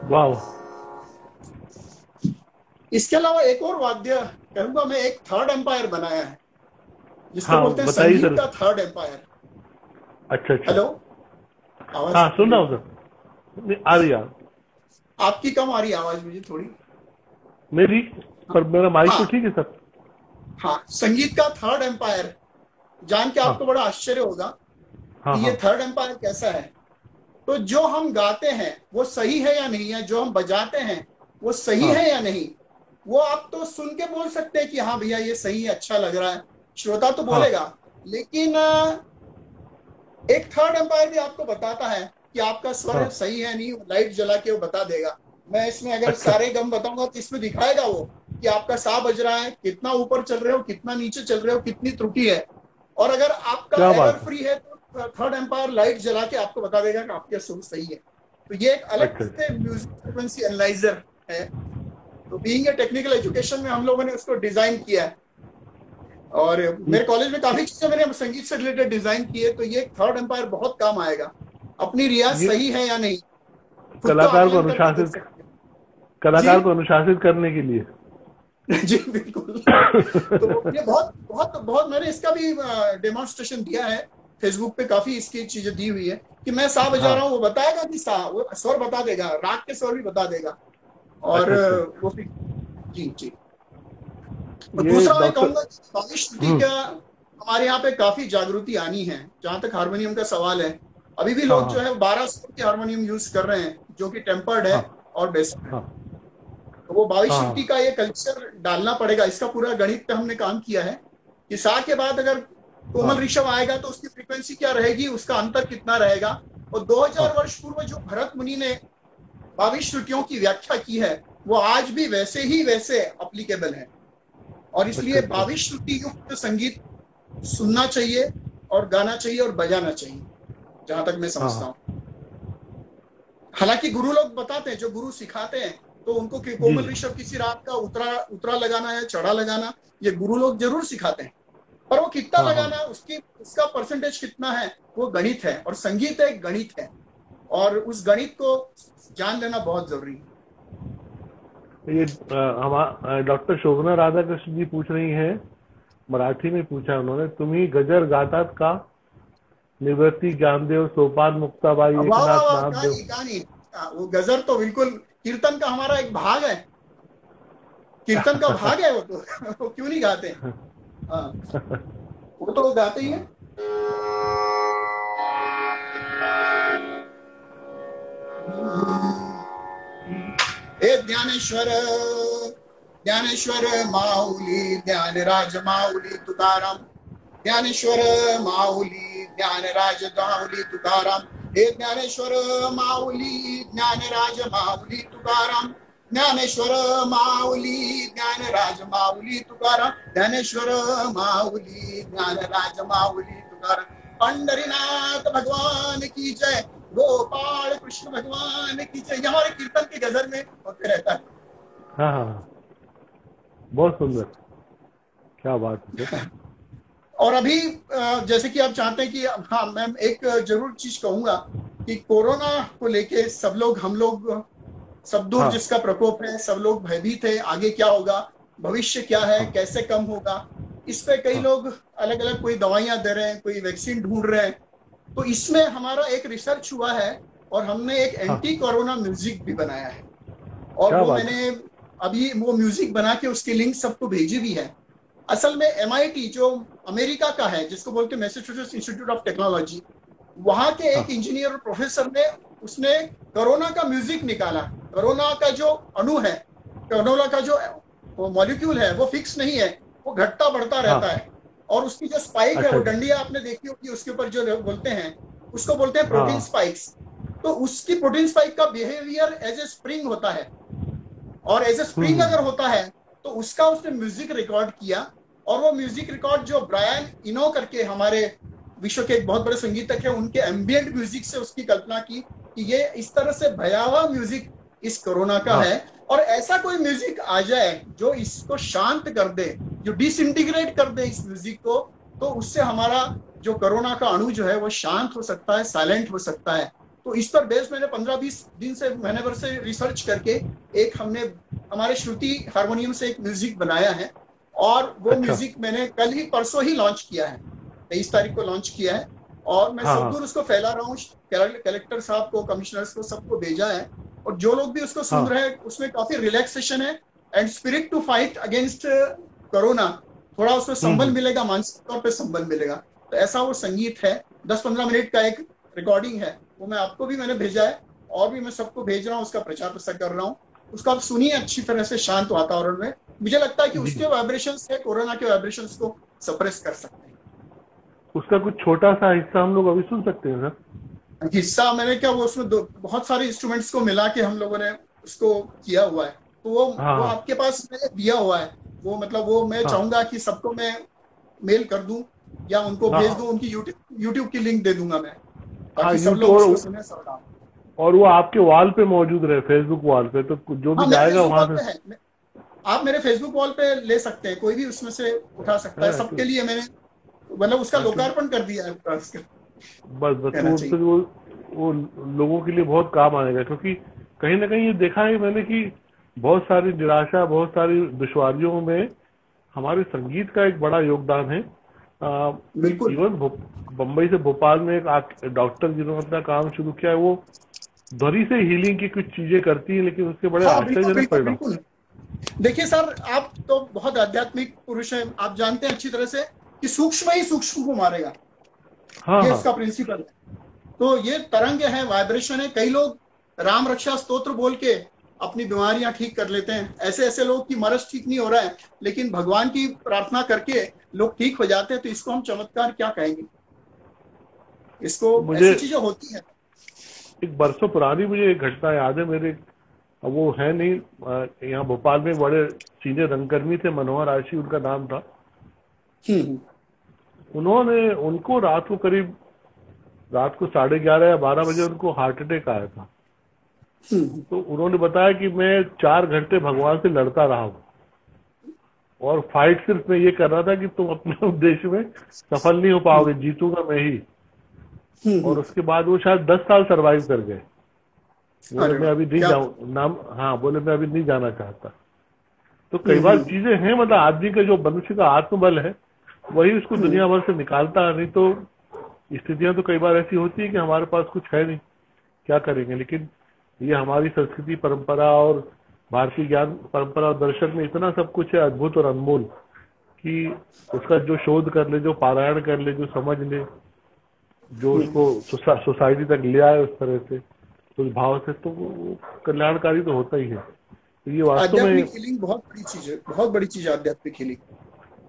S2: वाह।
S3: इसके अलावा एक और वाद्य कहूंगा मैं, एक थर्ड एम्पायर बनाया है जिसको
S2: हाँ
S3: बोलते हैं
S2: बताइए
S3: संगीत
S2: सर।
S3: का थर्ड एम्पायर।
S2: अच्छा अच्छा।
S3: हेलो, आवाज
S2: हाँ सुन रहा हूँ सर। नहीं, आ रही है।
S3: आपकी कम आ रही है आवाज मुझे थोड़ी।
S2: मेरी, पर मेरा माइक तो
S3: हाँ
S2: ठीक है सर।
S3: हाँ, संगीत का थर्ड एम्पायर जान के
S2: हाँ
S3: आपको बड़ा आश्चर्य होगा
S2: हाँ
S3: कि ये
S2: हाँ।
S3: थर्ड एम्पायर कैसा है। तो जो हम गाते हैं वो सही है या नहीं है, जो हम बजाते हैं वो सही
S2: हाँ
S3: है या नहीं, वो आप तो सुन के बोल सकते हैं कि हाँ भैया ये सही है, अच्छा लग रहा है, श्रोता तो
S2: हाँ।
S3: बोलेगा। लेकिन एक थर्ड एम्पायर भी आपको बताता है कि आपका
S2: हाँ।
S3: स्वर सही है नहीं, लाइट जला के वो बता देगा। मैं इसमें अगर
S2: अच्छा।
S3: सारे गम बताऊंगा तो इसमें दिखाएगा वो कि आपका सा बज रहा है, कितना ऊपर चल रहे हो, कितना नीचे चल रहे हो, कितनी त्रुटि है। और अगर आपका
S2: क्या
S3: एरर
S2: बात है।
S3: फ्री है तो थर्ड एम्पायर लाइट जला के आपको बता देगा कि आपका सुर सही है। तो ये एक अलग
S2: अच्छा
S3: से म्यूजिक फ्रिक्वेंसी एनालाइजर है। तो बीइंग ए टेक्निकल एजुकेशन में हम लोगों ने उसको डिजाइन किया है, और मेरे कॉलेज में काफी चीजें मैंने संगीत से रिलेटेड डिजाइन की है। तो ये थर्ड एम्पायर बहुत काम आएगा। अपनी रियाज
S2: ये
S3: सही है या नहीं खुद तो
S2: कलाकार को
S3: आकलन करके देख
S2: अनुशासित,
S3: सकते हैं।
S2: कलाकार
S3: जी
S2: को अनुशासित करने के लिए।
S3: जी बिल्कुल। तो ये बहुत बहुत बहुत मैंने इसका भी डेमोन्स्ट्रेशन दिया है फेसबुक पे, काफी इसकी चीजें दी हुई है कि मैं सा बजा
S2: हाँ।
S3: रहा हूँ, वो बताएगा कि सा, वो स्वर बता देगा, राग के स्वर भी बता देगा। और
S2: अच्छा अच्छा।
S3: वो फिर जी जी। और
S2: ये
S3: दूसरा मैं
S2: डॉक्टर।
S3: कहूंगा कि स्वामी श्रुति का हमारे यहाँ पे काफी जागृति आनी है। जहां तक हारमोनियम का सवाल है, अभी भी
S2: हाँ
S3: लोग जो
S2: हाँ
S3: है 12 सुर के हारमोनियम यूज कर रहे हैं, जो कि टेम्पर्ड है
S2: हाँ
S3: और बेस्ट है।
S2: हाँ
S3: तो वो 22 श्रुति
S2: हाँ
S3: का ये कल्चर डालना पड़ेगा। इसका पूरा गणित पे हमने काम किया है कि सा के बाद अगर कोमल
S2: हाँ
S3: ऋषभ आएगा तो उसकी फ्रीक्वेंसी क्या रहेगी, उसका अंतर कितना रहेगा। और 2000
S2: हाँ।
S3: वर्ष पूर्व जो भरत मुनि ने 22 श्रुतियों की व्याख्या की है, वो आज भी वैसे ही वैसे अप्लीकेबल है। और
S2: अच्छा
S3: इसलिए
S2: अच्छा।
S3: 22 श्रुति युक्त संगीत सुनना चाहिए और गाना चाहिए और बजाना चाहिए, जहां तक मैं
S2: हाँ
S3: समझता
S2: हाँ।
S3: हूँ। हालांकि गुरु लोग बताते हैं, जो गुरु सिखाते हैं, तो उनको कि
S2: जी
S3: कोमल
S2: जी।
S3: ऋषभ किसी राग का उतरा उतरा लगाना या चढ़ा लगाना, ये गुरु लोग जरूर सिखाते हैं। पर वो कितना
S2: हाँ हाँ।
S3: लगाना, उसकी उसका परसेंटेज कितना है, वो गणित है। और संगीत एक गणित है, और उस गणित को जान लेना बहुत जरूरी है।
S2: ये हम डॉक्टर शोभना राधाकृष्ण जी पूछ रही हैं, मराठी में पूछा उन्होंने, तुम्ही गजर गातात का? निवृत्ती ज्ञानदेव, सोपान मुक्ताबाई,
S3: वाह वाह
S2: एकनाथ
S3: वाह,
S2: नामदेव।
S3: कहानी कहानी। वो गजर तो बिल्कुल कीर्तन का हमारा एक भाग है, कीर्तन का भाग है वो तो। वो क्यों नहीं गाते। हाँ, वो तो गाते ही है। हे ज्ञानेश्वर, ज्ञानेश्वर माऊली, ज्ञानराज माऊली तुकाराम, ज्ञानेश्वर माऊली, ज्ञानराज माऊली तुकाराम। हे ज्ञानेश्वर माऊली, ज्ञानराज माऊली तुकाराम, ज्ञानेश्वर माऊली, ज्ञानराज माऊली तुकाराम, ज्ञानेश्वर माऊली, ज्ञानराज माऊली तुकाराम। पंढरीनाथ भगवान की जय, गोपाल कृष्ण भगवान की जय। ये हमारे कीर्तन के गजल में होते रहता है।
S2: हाँ हाँ हाँ, बहुत सुंदर, क्या बात है सर।
S3: और अभी जैसे कि आप चाहते हैं कि, हाँ मैं एक जरूर चीज कहूंगा कि कोरोना को लेके सब लोग, हम लोग सब दूर
S2: हाँ
S3: जिसका प्रकोप है, सब लोग भयभीत है। आगे क्या होगा, भविष्य क्या है,
S2: हाँ
S3: कैसे कम होगा, इस पे कई
S2: हाँ
S3: लोग अलग अलग कोई दवाइयां दे रहे हैं, कोई वैक्सीन ढूंढ रहे हैं। तो इसमें हमारा एक रिसर्च हुआ है और हमने एक
S2: हाँ,
S3: एंटी कोरोना म्यूजिक भी बनाया है। और
S2: क्या
S3: वो
S2: बात है।
S3: मैंने अभी वो म्यूजिक बना के उसकी लिंक सबको भेजी भी है। असल में MIT जो अमेरिका का है, जिसको बोलते हैं मैसेच्यूसेट्स इंस्टीट्यूट ऑफ टेक्नोलॉजी, वहां के
S2: हाँ
S3: एक इंजीनियर और प्रोफेसर ने, उसने कोरोना का म्यूजिक निकाला। कोरोना का जो अणु है, कोरोना का जो मॉलिक्यूल है, वो फिक्स नहीं है, वो घटता बढ़ता
S2: हाँ।
S3: रहता है। और उसकी जो स्पाइक है,
S2: अच्छा
S3: वो
S2: अच्छा।
S3: डंडिया आपने देखी होगी, उसके ऊपर जो बोलते हैं, उसको बोलते हैं
S2: हाँ
S3: प्रोटीन स्पाइक्स। तो उसकी प्रोटीन स्पाइक का बिहेवियर एज ए स्प्रिंग होता है, और एज ए स्प्रिंग अगर
S2: हम्म।
S3: होता है तो उसका उसने म्यूजिक रिकॉर्ड किया। और वो म्यूजिक रिकॉर्ड जो ब्रायन इनो करके हमारे विश्व के एक बहुत बड़े संगीतज्ञ है, उनके एम्बियंट म्यूजिक से उसकी कल्पना की कि ये इस तरह से भयावह म्यूजिक इस कोरोना का
S2: हाँ
S3: है, और ऐसा कोई म्यूजिक आ जाए जो इसको शांत कर दे, जो डिसइंटीग्रेट कर दे इस म्यूजिक को, तो उससे हमारा जो कोरोना का अणु जो है वो शांत हो सकता है, साइलेंट हो सकता है। तो इस पर बेस मैंने 15-20 दिन से, महीने भर से रिसर्च करके एक हमने हमारे श्रुति हारमोनियम से एक म्यूजिक बनाया है। और वो
S2: अच्छा।
S3: म्यूजिक मैंने कल ही परसों ही लॉन्च किया है, 23 तारीख को लॉन्च किया है। और मैं
S2: हाँ
S3: सब
S2: हाँ
S3: दूर उसको फैला रहा हूँ, कलेक्टर साहब को, कमिश्नर्स को, सबको भेजा है। और जो लोग भी उसको सुन
S2: हाँ
S3: रहे हैं, उसमें काफी रिलैक्सेशन है and spirit to fight against corona, थोड़ा उसमें संबल
S2: हम्म।
S3: मिलेगा, मानसिक तौर पे संबल मिलेगा। तो ऐसा वो संगीत है, 10-15 मिनट का एक रिकॉर्डिंग है, वो मैं आपको भी मैंने भेजा है, और भी मैं सबको भेज रहा हूँ, उसका प्रचार प्रसार कर रहा हूँ। उसको आप सुनिए अच्छी तरह से, शांत वातावरण में। मुझे लगता है कि
S2: जी
S3: उसके
S2: जी।
S3: वाइब्रेशंस है, कोरोना के वाइब्रेशंस को सप्रेस कर सकते हैं।
S2: उसका कुछ छोटा सा हिस्सा हम लोग अभी सुन सकते हैं सर?
S3: हिस्सा मैंने क्या, वो उसमें बहुत सारे इंस्ट्रूमेंट्स को मिला के हम लोगों ने उसको किया हुआ है। तो
S2: हाँ
S3: वो
S2: हाँ
S3: आपके पास मैंने दिया हुआ है। वो मतलब वो मैं
S2: हाँ
S3: चाहूंगा कि सबको मैं मेल कर दूं या उनको
S2: हाँ
S3: भेज
S2: हाँ
S3: दूं, उनकी यूट्यूब की लिंक दे दूंगा मैं,
S2: हाँ,
S3: ताकि सब लोग उसको
S2: यूट्यूब
S3: सुने, सब काम।
S2: और वो आपके वॉल पे मौजूद रहे, फेसबुक वॉल पे, तो जो भी
S3: हाँ, मेरे
S2: जाएगा
S3: फेसबुक
S2: वहां
S3: वॉल पे
S2: से।
S3: है, आप मेरे फेसबुक वॉल पे ले सकते हैं, कोई भी उसमें से उठा सकता है।
S2: हाँ,
S3: सबके लिए मैंने मतलब उसका लोकार्पण कर दिया है पूरा, उसका
S2: बस बस
S3: कहना
S2: वो
S3: चाहिए।
S2: फिर वो लोगों के लिए बहुत काम आएगा, क्योंकि कहीं ना कहीं ये देखा है मैंने कि बहुत सारी निराशा, बहुत सारी दुश्वारियों में हमारे संगीत का एक बड़ा योगदान है।
S3: बिल्कुल।
S2: इवन बम्बई से भोपाल में एक डॉक्टर जिन्होंने अपना काम शुरू किया है, वो ध्वनि से हीलिंग की कुछ चीजें करती है, लेकिन उसके बड़े
S3: हाँ बिल्कुल
S2: आश्चर्यजनक
S3: बिल्कुल
S2: परिणाम।
S3: बिल्कुल। देखिए सर, आप तो बहुत आध्यात्मिक पुरुष हैं, आप जानते हैं अच्छी तरह से कि सूक्ष्म ही सूक्ष्म को मारेगा,
S2: हाँ
S3: ये
S2: हाँ
S3: इसका प्रिंसिपल है। तो ये तरंग है, वाइब्रेशन है। कई लोग राम रक्षा स्तोत्र बोल के अपनी बीमारियां ठीक कर लेते हैं। ऐसे ऐसे लोग की मरज ठीक नहीं हो रहा है, लेकिन भगवान की प्रार्थना करके लोग ठीक हो जाते हैं। तो इसको हम चमत्कार क्या कहेंगे? इसको
S2: मुझे
S3: ऐसी चीजें होती हैं।
S2: एक बरसों पुरानी मुझे एक घटना याद है मेरे, अब वो है नहीं, यहाँ भोपाल में बड़े सीनियर रंगकर्मी थे, मनोहर आशी उनका नाम था।
S3: हम्म
S2: उनको रात को करीब 11:30 या 12 बजे उनको हार्ट अटैक आया था।
S3: हम्म
S2: तो उन्होंने बताया कि मैं 4 घंटे भगवान से लड़ता रहा हूँ, और फाइट सिर्फ मैं ये कर रहा था कि तुम अपने उद्देश्य में सफल नहीं हो पाओगे, जीतूंगा मैं ही। और उसके बाद वो शायद 10 साल सरवाइव कर गए। बोले
S3: अरे
S2: मैं अभी नहीं
S3: क्या
S2: जाऊँ नाम, हाँ बोले मैं अभी नहीं जाना चाहता। तो कई बार चीजें हैं, मतलब आदमी का जो मनुष्य का आत्मबल है वही उसको दुनिया भर से निकालता है। नहीं तो स्थितियां तो कई बार ऐसी होती है कि हमारे पास कुछ है नहीं, क्या करेंगे। लेकिन ये हमारी संस्कृति परंपरा और भारतीय ज्ञान परंपरा और दर्शन में इतना सब कुछ है अद्भुत और अनमोल, कि उसका जो शोध कर ले, जो पारायण कर ले, जो समझ ले, जो उसको सोसाइटी तक ले आए उस तरह से, उस भाव से, तो वो कल्याणकारी तो होता ही है। तो ये वास्तव में
S3: आध्यात्मिक हीलिंग बहुत बड़ी चीज है, बहुत बड़ी चीज है आध्यात्मिक हीलिंग।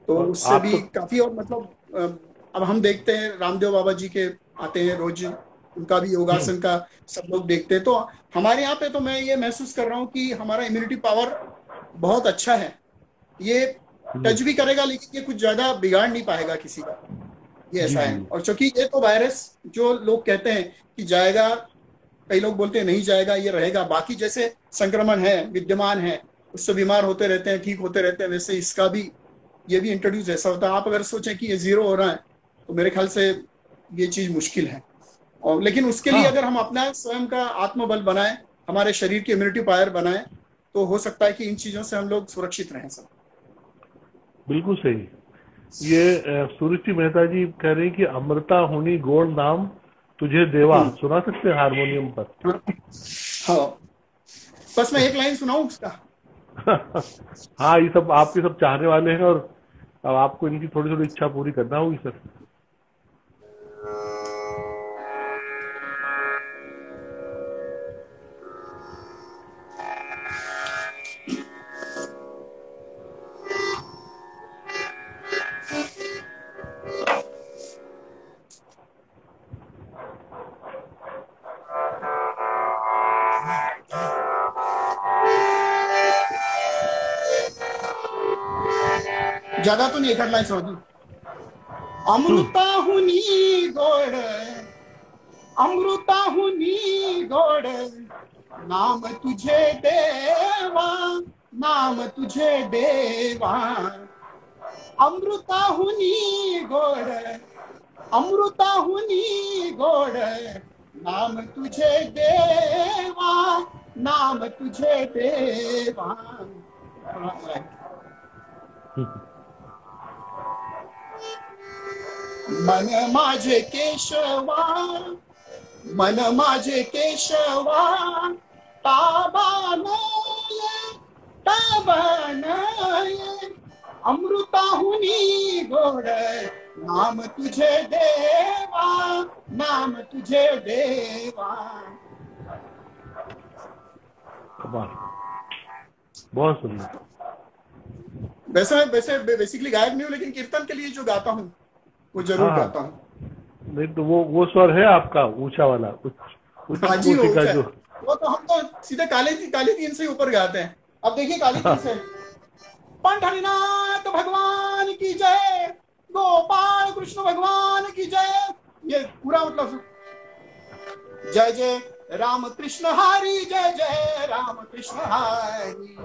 S3: तो
S2: और
S3: उससे
S2: आप
S3: भी
S2: तो
S3: काफी, और मतलब अब हम देखते हैं रामदेव बाबा जी के आते हैं रोज, उनका भी योगासन का सब लोग देखते हैं। तो हमारे यहाँ पे तो मैं ये महसूस कर रहा हूँ कि हमारा इम्यूनिटी पावर बहुत अच्छा है। ये टच भी करेगा लेकिन ये कुछ ज्यादा बिगाड़ नहीं पाएगा किसी का, ये
S2: जी
S3: ऐसा
S2: जी
S3: है। और क्योंकि ये तो वायरस जो लोग कहते हैं कि जाएगा, कई लोग बोलते हैं नहीं जाएगा, ये रहेगा। बाकी जैसे संक्रमण है, विद्यमान है, उससे बीमार होते रहते हैं, ठीक होते रहते हैं, वैसे इसका भी, ये भी इंट्रोड्यूस ऐसा होता है। आप अगर सोचें कि ये जीरो हो रहा है तो मेरे ख्याल से ये चीज मुश्किल है। और लेकिन उसके लिए
S2: हाँ
S3: अगर हम अपना स्वयं का आत्मबल बनाएं, हमारे शरीर की इम्यूनिटी पावर बनाएं, तो हो सकता है कि इन चीजों से हम लोग सुरक्षित रहें सब।
S2: बिल्कुल सही। ये सुरुचि मेहता जी कह रही कि अमृता हुनी गोड़ नाम तुझे देवा, सुना सकते हैं हारमोनियम पर?
S3: हाँ, बस मैं एक लाइन सुनाऊं उसका।
S2: हाँ, ये सब आपके सब चाहने वाले हैं, और अब आपको इनकी थोड़ी थोड़ी इच्छा पूरी करना होगी सर।
S3: ज्यादा तो नहीं, एक लाइन सुना दूं। अमृता हुनी गोड़, अमृता हुनी गोड़, नाम तुझे देवा, नाम तुझे देवा। अमृता हुनी गोड़, अमृता हुनी गोड़, नाम तुझे देवा, नाम तुझे देवा। मन माझे केशवा, मन माझे केशवा, ताबानये, ताबानये। अमृताहुनी गोड, नाम तुझे देवा, नाम तुझे देवा।
S2: कमाल, बहुत सुंदर।
S3: वैसे वैसे बेसिकली गायक नहीं हूँ, लेकिन कीर्तन के लिए जो गाता हूँ वो जरूर
S2: हाँ
S3: गाता हूँ।
S2: नहीं तो वो स्वर है आपका ऊंचा वाला, उच्च
S3: हाँ जी,
S2: कोटि का जो।
S3: वो तो हम तो सीधे काली तीन से ऊपर गाते हैं। अब देखिए काली तीन से, पंढरीनाथ भगवान की जय, गोपाल कृष्ण भगवान की जय, ये पूरा मतलब जय जय राम कृष्ण हरि, जय जय राम कृष्ण हरि,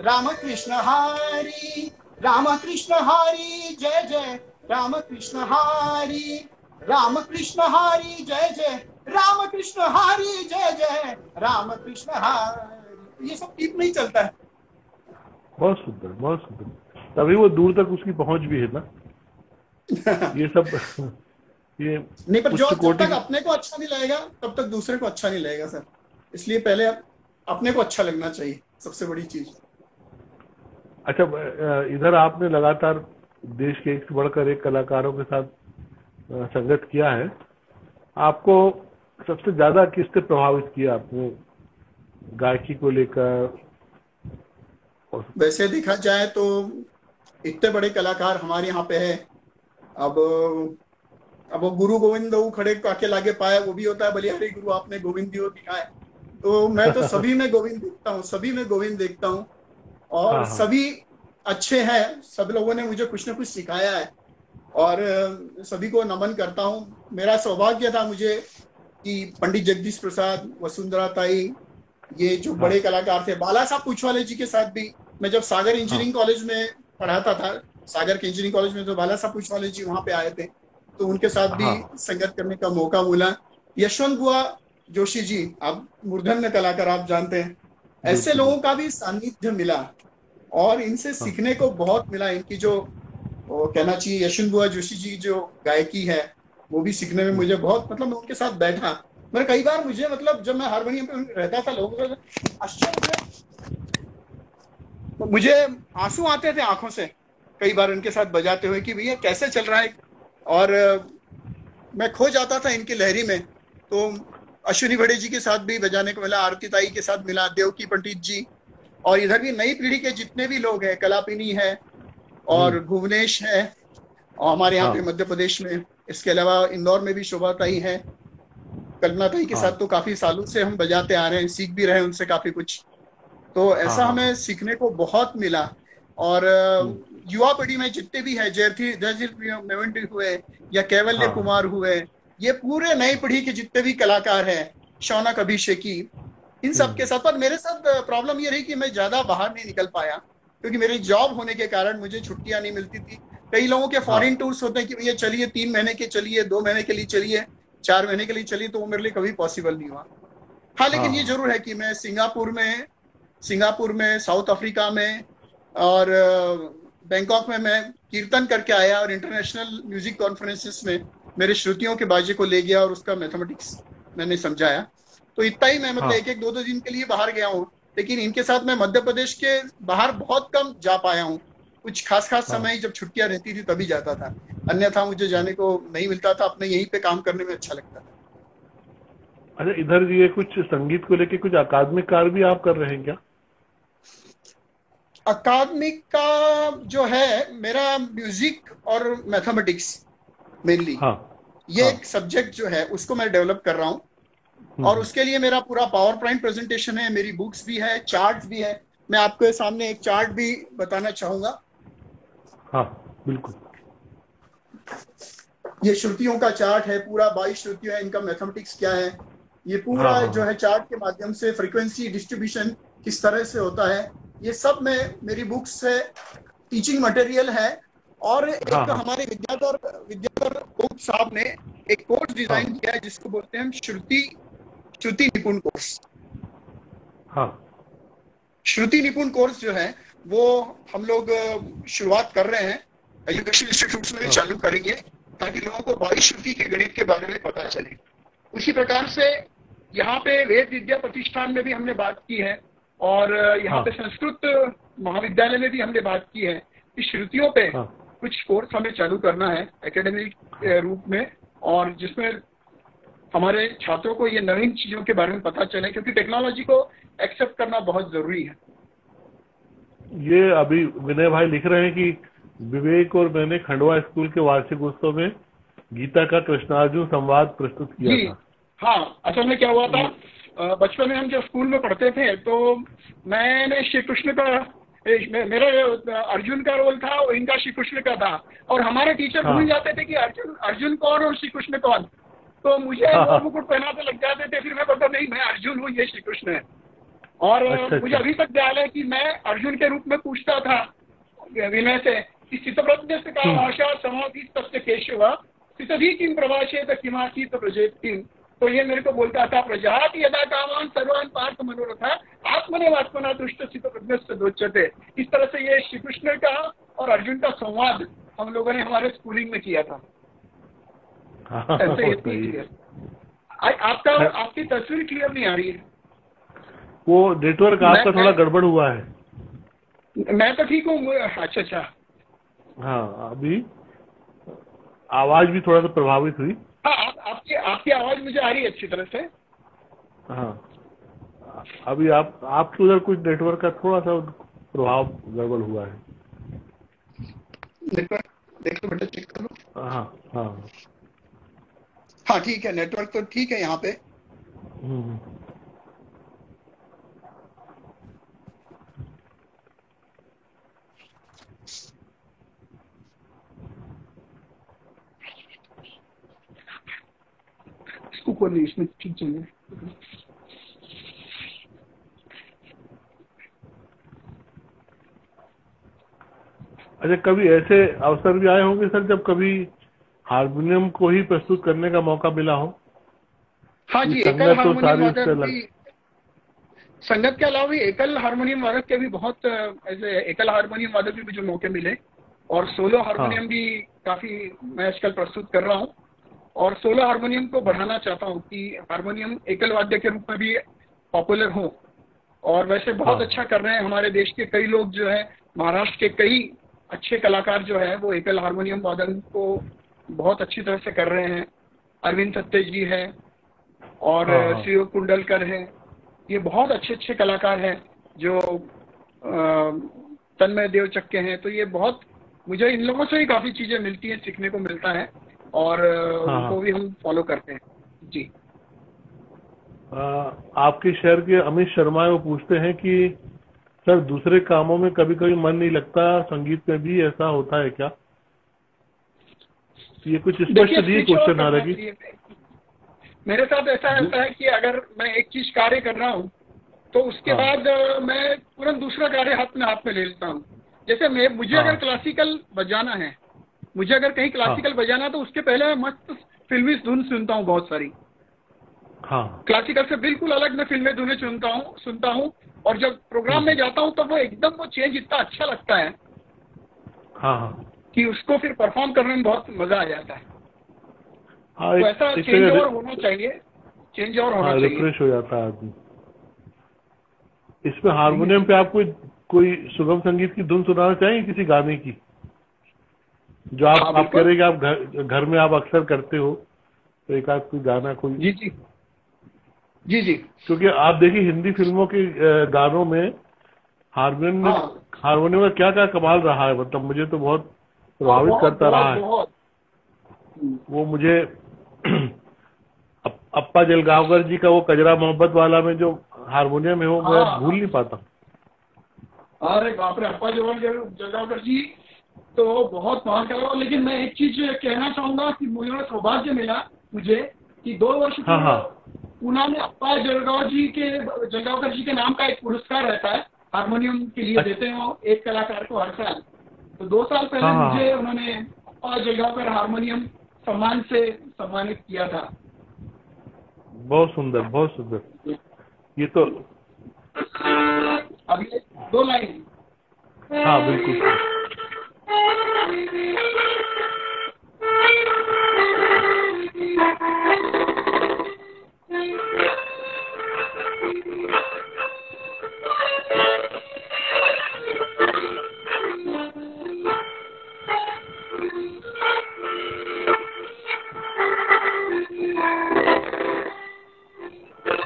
S3: राम कृष्ण हरि, राम कृष्ण हरि, जय जय राम कृष्ण हरि, राम कृष्ण हरि, जय जय राम कृष्ण हरि, जय जय राम कृष्ण हरि। ये सब ठीक नहीं चलता है।
S2: बहुत सुंदर, बहुत सुंदर। तभी वो दूर तक उसकी पहुंच भी है ना। ये सब ये
S3: नहीं, पर जो
S2: उच्च
S3: जब
S2: कोटि
S3: तक अपने को अच्छा नहीं लगेगा तब तक दूसरे को अच्छा नहीं लगेगा सर। इसलिए पहले अपने को अच्छा लगना चाहिए, सबसे बड़ी चीज।
S2: अच्छा, इधर आपने लगातार देश के एक से बढ़कर एक कलाकारों के साथ संगत किया है। आपको सबसे ज्यादा किससे प्रभावित किया आपने गायकी को लेकर?
S3: वैसे देखा जाए तो इतने बड़े कलाकार हमारे यहाँ पे है। अब वो गुरु गोविंद खड़े काके लागे पाए, वो भी होता है बलिहारी गुरु आपने गोविंद दियो दिखाए। तो मैं तो सभी में गोविंद देखता हूँ, सभी में गोविंद देखता हूँ, और
S2: हाँ,
S3: सभी अच्छे हैं। सब लोगों ने मुझे कुछ ना कुछ सिखाया है, और सभी को नमन करता हूँ। मेरा सौभाग्य था मुझे कि पंडित जगदीश प्रसाद, वसुंधरा ताई, ये जो बड़े कलाकार थे, बाला साहब पूछवाले जी के साथ भी मैं जब सागर इंजीनियरिंग कॉलेज में पढ़ाता था, सागर के इंजीनियरिंग कॉलेज में, तो बाला साहब पूछवाले जी वहां पे आए थे, तो उनके साथ भी
S2: हाँ,
S3: संगत करने का मौका मिला। यशवंत बुआ जोशी जी, आप मूर्धन्य कलाकार, आप जानते हैं, ऐसे
S2: बिल्कुल,
S3: लोगों का भी सानिध्य मिला और इनसे
S2: हाँ,
S3: सीखने को बहुत मिला। इनकी जो वो कहना चाहिए यशवंत बुआ जोशी जी जो गायकी है, वो भी सीखने में मुझे बहुत, मतलब मैं उनके साथ बैठा, मैं कई बार, मुझे मतलब जब मैं हारमोनियम पे रहता था, लोगों को आश्चर्य, मुझे आंसू आते थे आंखों से कई बार इनके साथ बजाते हुए कि भैया कैसे चल रहा है। और मैं खो जाता था इनकी लहरी में। तो अश्विनी बड़े जी के साथ भी बजाने को मिला, आरती ताई के साथ मिला, देवकी पंडित जी, और इधर भी नई पीढ़ी के जितने भी लोग हैं, कलापिनी है और भुवनेश है, और हमारे यहाँ
S2: हाँ,
S3: पे मध्य प्रदेश में, इसके अलावा इंदौर में भी शोभा ताई है। कल्पना ताई के
S2: हाँ,
S3: साथ तो काफी सालों से हम बजाते आ रहे हैं, सीख भी रहे हैं उनसे काफी कुछ। तो
S2: हाँ,
S3: ऐसा
S2: हाँ,
S3: हमें
S2: हाँ,
S3: सीखने को बहुत मिला। और युवा पीढ़ी में जितने भी है, जयधीर मेवंडी हुए या कैवल्य
S2: हाँ,
S3: कुमार हुए, ये पूरे नई पीढ़ी के जितने भी कलाकार हैं, शौनक अभिषेकी, इन सब के साथ। पर मेरे साथ प्रॉब्लम ये रही कि मैं ज्यादा बाहर नहीं निकल पाया, क्योंकि मेरी जॉब होने के कारण मुझे छुट्टियां नहीं मिलती थी। कई लोगों के
S2: हाँ,
S3: फॉरेन टूर्स होते हैं कि भैया चलिए 3 महीने के चलिए, 2 महीने के लिए चलिए, 4 महीने के लिए चलिए, तो वो मेरे लिए कभी पॉसिबल नहीं हुआ। हाँ,
S2: हाँ,
S3: लेकिन ये
S2: हाँ,
S3: जरूर है कि मैं सिंगापुर में, साउथ अफ्रीका में, और बैंकॉक में मैं कीर्तन करके आया, और इंटरनेशनल म्यूजिक कॉन्फ्रेंसेस में मेरे श्रुतियों के बाजे को ले गया और उसका मैथमेटिक्स मैंने समझाया। तो इतना ही, मैं मतलब
S2: हाँ,
S3: 1-1, 2-2 दिन के लिए बाहर गया हूँ, लेकिन इनके साथ मैं मध्य प्रदेश के बाहर बहुत कम जा पाया हूँ। कुछ खास
S2: हाँ।
S3: समय जब छुट्टियां रहती थी तभी जाता था, अन्यथा मुझे जाने को नहीं मिलता था। अपने यहीं पे काम करने में अच्छा लगता था।
S2: अच्छा, इधर ये कुछ संगीत को लेके कुछ अकादमिक कार्य भी आप कर रहे हैं क्या?
S3: अकादमिक का जो है, मेरा म्यूजिक और मैथमेटिक्स मेनली,
S2: हाँ,
S3: ये
S2: हाँ,
S3: एक सब्जेक्ट जो है उसको मैं डेवलप कर रहा हूँ। और
S2: हम्म,
S3: उसके लिए मेरा पूरा पावर पॉइंट प्रेजेंटेशन है, मेरी बुक्स भी है, चार्ट्स भी है। मैं आपके सामने एक चार्ट भी बताना चाहूंगा।
S2: हाँ, बिल्कुल,
S3: ये श्रुतियों का चार्ट है, पूरा 22 श्रुतियां है, इनका मैथमेटिक्स क्या है, ये
S2: हाँ,
S3: पूरा
S2: हाँ,
S3: जो
S2: हाँ,
S3: है चार्ट के माध्यम से फ्रीक्वेंसी डिस्ट्रीब्यूशन किस तरह से होता है, ये सब में मेरी बुक्स से टीचिंग मटेरियल है। और
S2: हाँ,
S3: एक
S2: हाँ,
S3: हमारे विद्याधर गुप्त साहब ने एक कोर्स
S2: हाँ,
S3: डिजाइन किया है, जिसको बोलते हैं हम श्रुति श्रुति निपुण कोर्स।
S2: हाँ,
S3: श्रुति निपुण कोर्स जो है वो हम लोग शुरुआत कर रहे हैं, एजुकेशन इंस्टीट्यूट में
S2: हाँ,
S3: चालू करेंगे, ताकि लोगों को 22 श्रुति के गणित के बारे में पता चले। उसी प्रकार से यहाँ पे वेद विद्या प्रतिष्ठान में भी हमने बात की है, और यहाँ
S2: हाँ,
S3: पे संस्कृत महाविद्यालय में भी हमने बात की है कि श्रुतियों पे
S2: हाँ,
S3: कुछ कोर्स हमें चालू करना है एकेडमिक रूप में, और जिसमें हमारे छात्रों को ये नवीन चीजों के बारे में पता चले, क्योंकि टेक्नोलॉजी को एक्सेप्ट करना बहुत जरूरी है।
S2: ये अभी विनय भाई लिख रहे हैं कि विवेक और मैंने खंडवा स्कूल के वार्षिक उत्सव में गीता का कृष्णार्जुन संवाद प्रस्तुत किया
S3: जी
S2: था।
S3: हाँ, असल में क्या हुआ था, बचपन में हम जब स्कूल में पढ़ते थे तो मैंने श्री कृष्ण का, मेरा अर्जुन का रोल था और इनका श्री कृष्ण का था, और हमारे टीचर
S2: हाँ,
S3: भूल जाते थे कि अर्जुन कौन और श्री कृष्ण कौन। तो मुझे
S2: हाँ,
S3: वो
S2: हाँ,
S3: मुकुट पहनाते लग जाते थे, फिर मैं बोलता नहीं मैं अर्जुन हूँ, ये श्री कृष्ण है। और
S2: अच्छा,
S3: मुझे
S2: अच्छा,
S3: अभी तक ध्यान है कि मैं अर्जुन के रूप में पूछता था विनय से कि स्थितप्रज्ञस्य का भाषा समाधि तस्य केशव स्थितधि किम प्रभाषेत किमासीत प्रजेत किम। तो ये मेरे को बोलता था, प्रजाति यदा कामान सर्वान पार्थ मनोरथा आत्मनेवात्मना तुष्ट स्थितप्रज्ञस्य दोच्यते। इस तरह से ये श्री कृष्ण का और अर्जुन का संवाद हम लोगों ने हमारे स्कूलिंग में किया था।
S2: हाँ,
S3: ऐसे ये
S2: सही है।
S3: आपकी तस्वीर क्लियर नहीं आ रही है।
S2: वो नेटवर्क आपका थोड़ा गड़बड़ हुआ है।
S3: मैं तो ठीक हूँ। अच्छा अच्छा,
S2: हाँ, अभी आवाज भी थोड़ा सा प्रभावित हुई।
S3: हाँ आपकी आपकी आवाज मुझे आ रही है अच्छी तरह से।
S2: हाँ, अभी आपके उधर कुछ नेटवर्क का थोड़ा सा प्रभाव गड़बड़ हुआ है।
S3: नेटवर्क देख लो बेटा, चेक करो।
S2: हाँ हाँ।
S3: हाँ ठीक है, नेटवर्क तो ठीक है यहाँ पे।
S2: हम्म।
S3: इसको कोई नहीं, इसमें ठीक चाहिए।
S2: अच्छा, कभी ऐसे अवसर भी आए होंगे सर जब कभी हारमोनियम को ही प्रस्तुत करने का मौका मिला हो?
S3: हाँ जी, एकल
S2: संगत तो
S3: हारमोनियम
S2: सारी
S3: वादक
S2: उससे अलग।
S3: भी, संगत के अलावा भी एकल हारमोनियम वादक के भी बहुत ऐसे एकल हारमोनियम वादक भी मुझे मौके मिले, और सोलो हारमोनियम भी काफी मैं आजकल प्रस्तुत कर रहा हूँ, और सोलो हारमोनियम को बढ़ाना चाहता हूँ कि हारमोनियम एकल वाद्य के रूप में भी पॉपुलर हो। और वैसे बहुत अच्छा कर रहे हैं हमारे देश के कई लोग जो है, महाराष्ट्र के कई अच्छे कलाकार जो है वो एकल हारमोनियम वादन को बहुत अच्छी तरह से कर रहे हैं। अरविंद सत्ते जी है और शिव कुंडलकर है, ये बहुत अच्छे अच्छे कलाकार हैं जो तन्मय देवचक के हैं। तो ये बहुत, मुझे इन लोगों से ही काफी चीजें मिलती हैं, सीखने को मिलता है, और उनको भी हम फॉलो करते हैं जी।
S2: आपके शहर के अमित शर्मा वो पूछते हैं कि सर दूसरे कामों में कभी कभी मन नहीं लगता, संगीत में भी ऐसा होता है क्या? ये कुछ स्पष्ट नहीं क्वेश्चन आ रहा है।
S3: मेरे साथ ऐसा रहता है कि अगर मैं एक चीज कार्य कर रहा हूँ तो उसके बाद मैं तुरंत दूसरा कार्य हाथ में ले लेता हूँ। जैसे मुझे अगर क्लासिकल बजाना है, मुझे अगर कहीं क्लासिकल बजाना है तो उसके पहले मैं मस्त फिल्मी धुन सुनता हूँ बहुत सारी। क्लासिकल से बिल्कुल अलग मैं फिल्मी धुनें सुनता हूँ, और जब प्रोग्राम में जाता हूँ तो वो एकदम वो चेंज इतना अच्छा लगता है कि उसको फिर परफॉर्म करने में बहुत मजा आ जाता है। तो ऐसा चेंज ओवर होना चाहिए, चेंज ओवर होना चाहिए,
S2: रिफ्रेश हो जाता है आदमी। इसमें हारमोनियम पे आप कोई सुगम संगीत की धुन सुनाना चाहेंगे, किसी गाने की जो आप कह रहे हैं कि आप घर में आप अक्सर करते हो, तो एक आध कोई गाना कोई?
S3: जी जी जी जी।
S2: क्योंकि आप देखिए हिंदी फिल्मों के गानों में हारमोनियम का क्या क्या कमाल रहा है, मतलब मुझे तो बहुत प्रभावित करता रहा है। वो मुझे अप्पा जलगांवकर जी का वो कजरा मोहब्बत वाला में जो हारमोनियम है वो मैं भूल नहीं पाता।
S3: अरे बाप रे, अप्पा जलगांवकर जी तो बहुत महान कलाकार। लेकिन मैं एक चीज कहना चाहूंगा कि मुझे सौभाग्य मिला मुझे कि 2 वर्ष पूना में अप्पा जलगांवकर जी के नाम का एक पुरस्कार रहता है, हारमोनियम के लिए देते हैं वो एक कलाकार को हर साल। तो 2 साल पहले मुझे उन्होंने अप्पा जलगांवकर हारमोनियम सम्मान से सम्मानित किया था।
S2: बहुत सुंदर, बहुत सुंदर। ये तो
S3: अब ये 2 लाइन।
S2: बिल्कुल।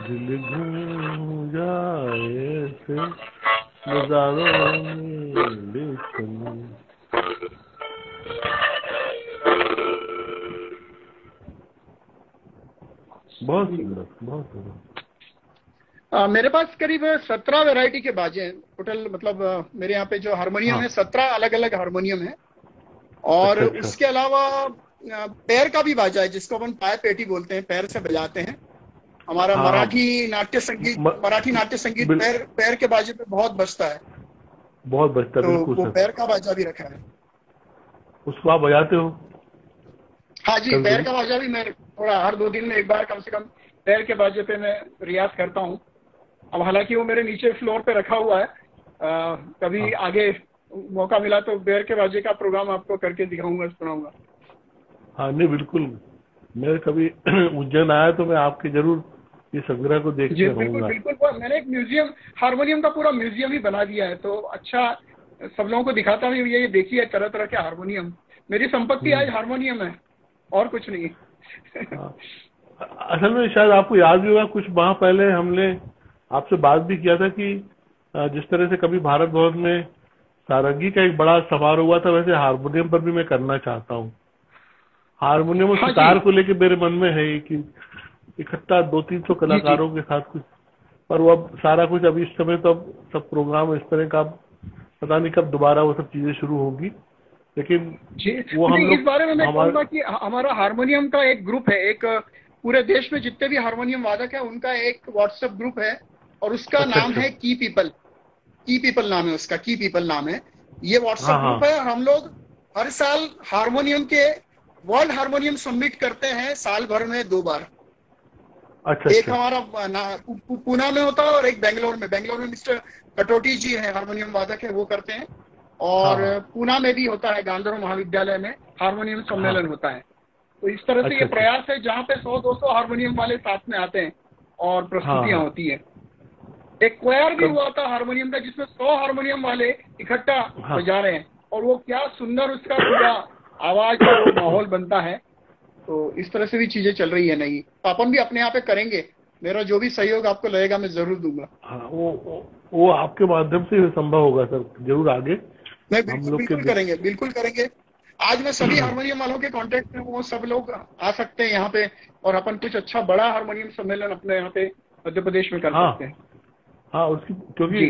S2: दिल घूम जाए ऐसे नजारों में बेसुनी। बहुत सुंदर, बहुत सुंदर।
S3: मेरे पास करीब 17 वैरायटी के बाजे हैं टोटल। मतलब मेरे यहाँ पे जो हारमोनियम है 17 अलग अलग हारमोनियम है, और उसके अलावा पैर का भी बाजा है जिसको अपन पाय पेटी बोलते हैं, पैर से बजाते हैं। हमारा मराठी नाट्य संगीत पैर के बाजे पे बहुत बजता है,
S2: बहुत बजता है।
S3: तो वो पैर का बाजा भी रखा है।
S2: उसको आप बजाते हो?
S3: हाँ जी, पैर का बाजा भी मैं थोड़ा हर 2 दिन में एक बार कम से कम पैर के बाजे पे मैं रियाज करता हूँ। अब हालांकि वो मेरे नीचे फ्लोर पे रखा हुआ है, कभी आगे मौका मिला तो पैर के बाजे का प्रोग्राम आपको करके दिखाऊंगा, सुनाऊंगा।
S2: हाँ नहीं बिल्कुल, मैं कभी उज्जैन आया तो मैं आपके जरूर ये संग्रह को देखने रहूंगा।
S3: बिल्कुल, मैंने एक म्यूजियम, हारमोनियम का पूरा म्यूजियम ही बना दिया है, तो अच्छा सब लोगों को दिखाता हूँ, ये देखिए तरह तरह के हारमोनियम। मेरी संपत्ति आज हारमोनियम है और कुछ नहीं।
S2: हाँ। असल में शायद आपको याद भी होगा, कुछ माह पहले हमने आपसे बात भी किया था कि जिस तरह से कभी भारत भवन में सारंगी का एक बड़ा समारोह हुआ था, वैसे हारमोनियम पर भी मैं करना चाहता हूँ। हारमोनियम और
S3: हाँ
S2: सितार
S3: जी
S2: को लेके मेरे मन में है कि इकट्ठा 200-300
S3: जी जी
S2: कलाकारों के साथ कुछ, पर वो अब सारा कुछ अभी इस समय तो अब सब प्रोग्राम इस तरह का, पता नहीं कब दोबारा वो सब चीजें शुरू होगी, लेकिन
S3: जी।
S2: वो हम
S3: नहीं, इस
S2: लोग
S3: बारे में मैं
S2: हमारे।
S3: कहूंगा कि हमारा हारमोनियम का एक ग्रुप है, एक पूरे देश में जितने भी हारमोनियम वादक है उनका एक व्हाट्सएप ग्रुप है, और उसका
S2: अच्छा
S3: नाम
S2: अच्छा।
S3: है की पीपल। की पीपल नाम है उसका, की पीपल नाम है। ये व्हाट्सएप
S2: हाँ हाँ।
S3: ग्रुप है, और हम लोग हर साल हारमोनियम के वर्ल्ड हारमोनियम सबमिट करते हैं, साल भर में 2 बार।
S2: अच्छा
S3: एक
S2: अच्छा।
S3: हमारा पूना में होता है, और एक बेंगलोर में। बेंगलोर में मिस्टर कटोटी जी है, हारमोनियम वादक है, वो करते हैं।
S2: हाँ
S3: और
S2: हाँ
S3: पूना में भी होता है, गांधर्व महाविद्यालय में हारमोनियम
S2: हाँ।
S3: सम्मेलन होता है। तो इस तरह से
S2: अच्छा
S3: ये
S2: अच्छा।
S3: प्रयास है जहाँ पे 100-200 हारमोनियम वाले साथ में आते हैं और
S2: हाँ
S3: प्रस्तुतियां
S2: हाँ।
S3: होती है। एक क्वायर भी
S2: कब।
S3: हुआ था हारमोनियम का, जिसमें 100 हारमोनियम वाले इकट्ठा
S2: हाँ
S3: बजा रहे हैं, और वो क्या सुंदर उसका पूरा आवाज का वो माहौल बनता है। तो इस तरह से भी चीजें चल रही है। नहीं, तो अपन भी अपने यहाँ पे करेंगे। मेरा जो भी सहयोग आपको लगेगा मैं जरूर दूंगा।
S2: हाँ। वो आपके माध्यम से संभव होगा सर, जरूर आगे
S3: नहीं,
S2: हम
S3: बिल्कुल
S2: लोग के
S3: बिल्कुल करेंगे, बिल्कुल करेंगे। आज मैं सभी हारमोनियम वालों के कांटेक्ट में हूँ, वो सब लोग आ सकते हैं यहाँ पे, और अपन कुछ अच्छा बड़ा हारमोनियम सम्मेलन अपने यहाँ पे मध्य प्रदेश में कर
S2: हाँ
S3: सकते हैं।
S2: हाँ, उसकी क्योंकि
S3: जी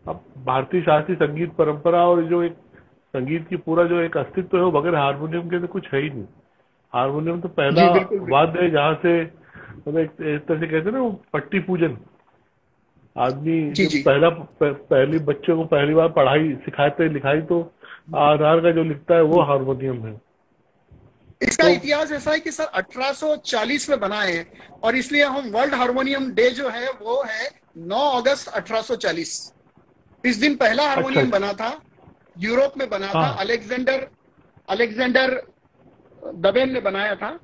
S2: अब भारतीय शास्त्रीय संगीत परंपरा और जो एक संगीत की पूरा जो एक अस्तित्व है, वो बगैर हारमोनियम के तो कुछ है ही नहीं। हारमोनियम तो पहला
S3: जी बिल्कुल बिल्कुल।
S2: वाद्य है जहाँ से, मतलब एक तरह से कहते हैं ना, वो पट्टी पूजन। आदमी
S3: जी
S2: जब
S3: जी।
S2: पहली बच्चे को पहली बार पढ़ाई सिखाते लिखाई तो आधार का जो लिखता है वो हारमोनियम है।
S3: इसका
S2: तो
S3: इतिहास ऐसा है कि सर 1840 में बना है, और इसलिए हम वर्ल्ड हारमोनियम डे जो है वो है 9 अगस्त 1840। इस दिन पहला
S2: अच्छा
S3: हारमोनियम
S2: अच्छा।
S3: बना था, यूरोप में बना था।
S2: हाँ
S3: अलेक्जेंडर अलेक्जेंडर दबेन ने बनाया था,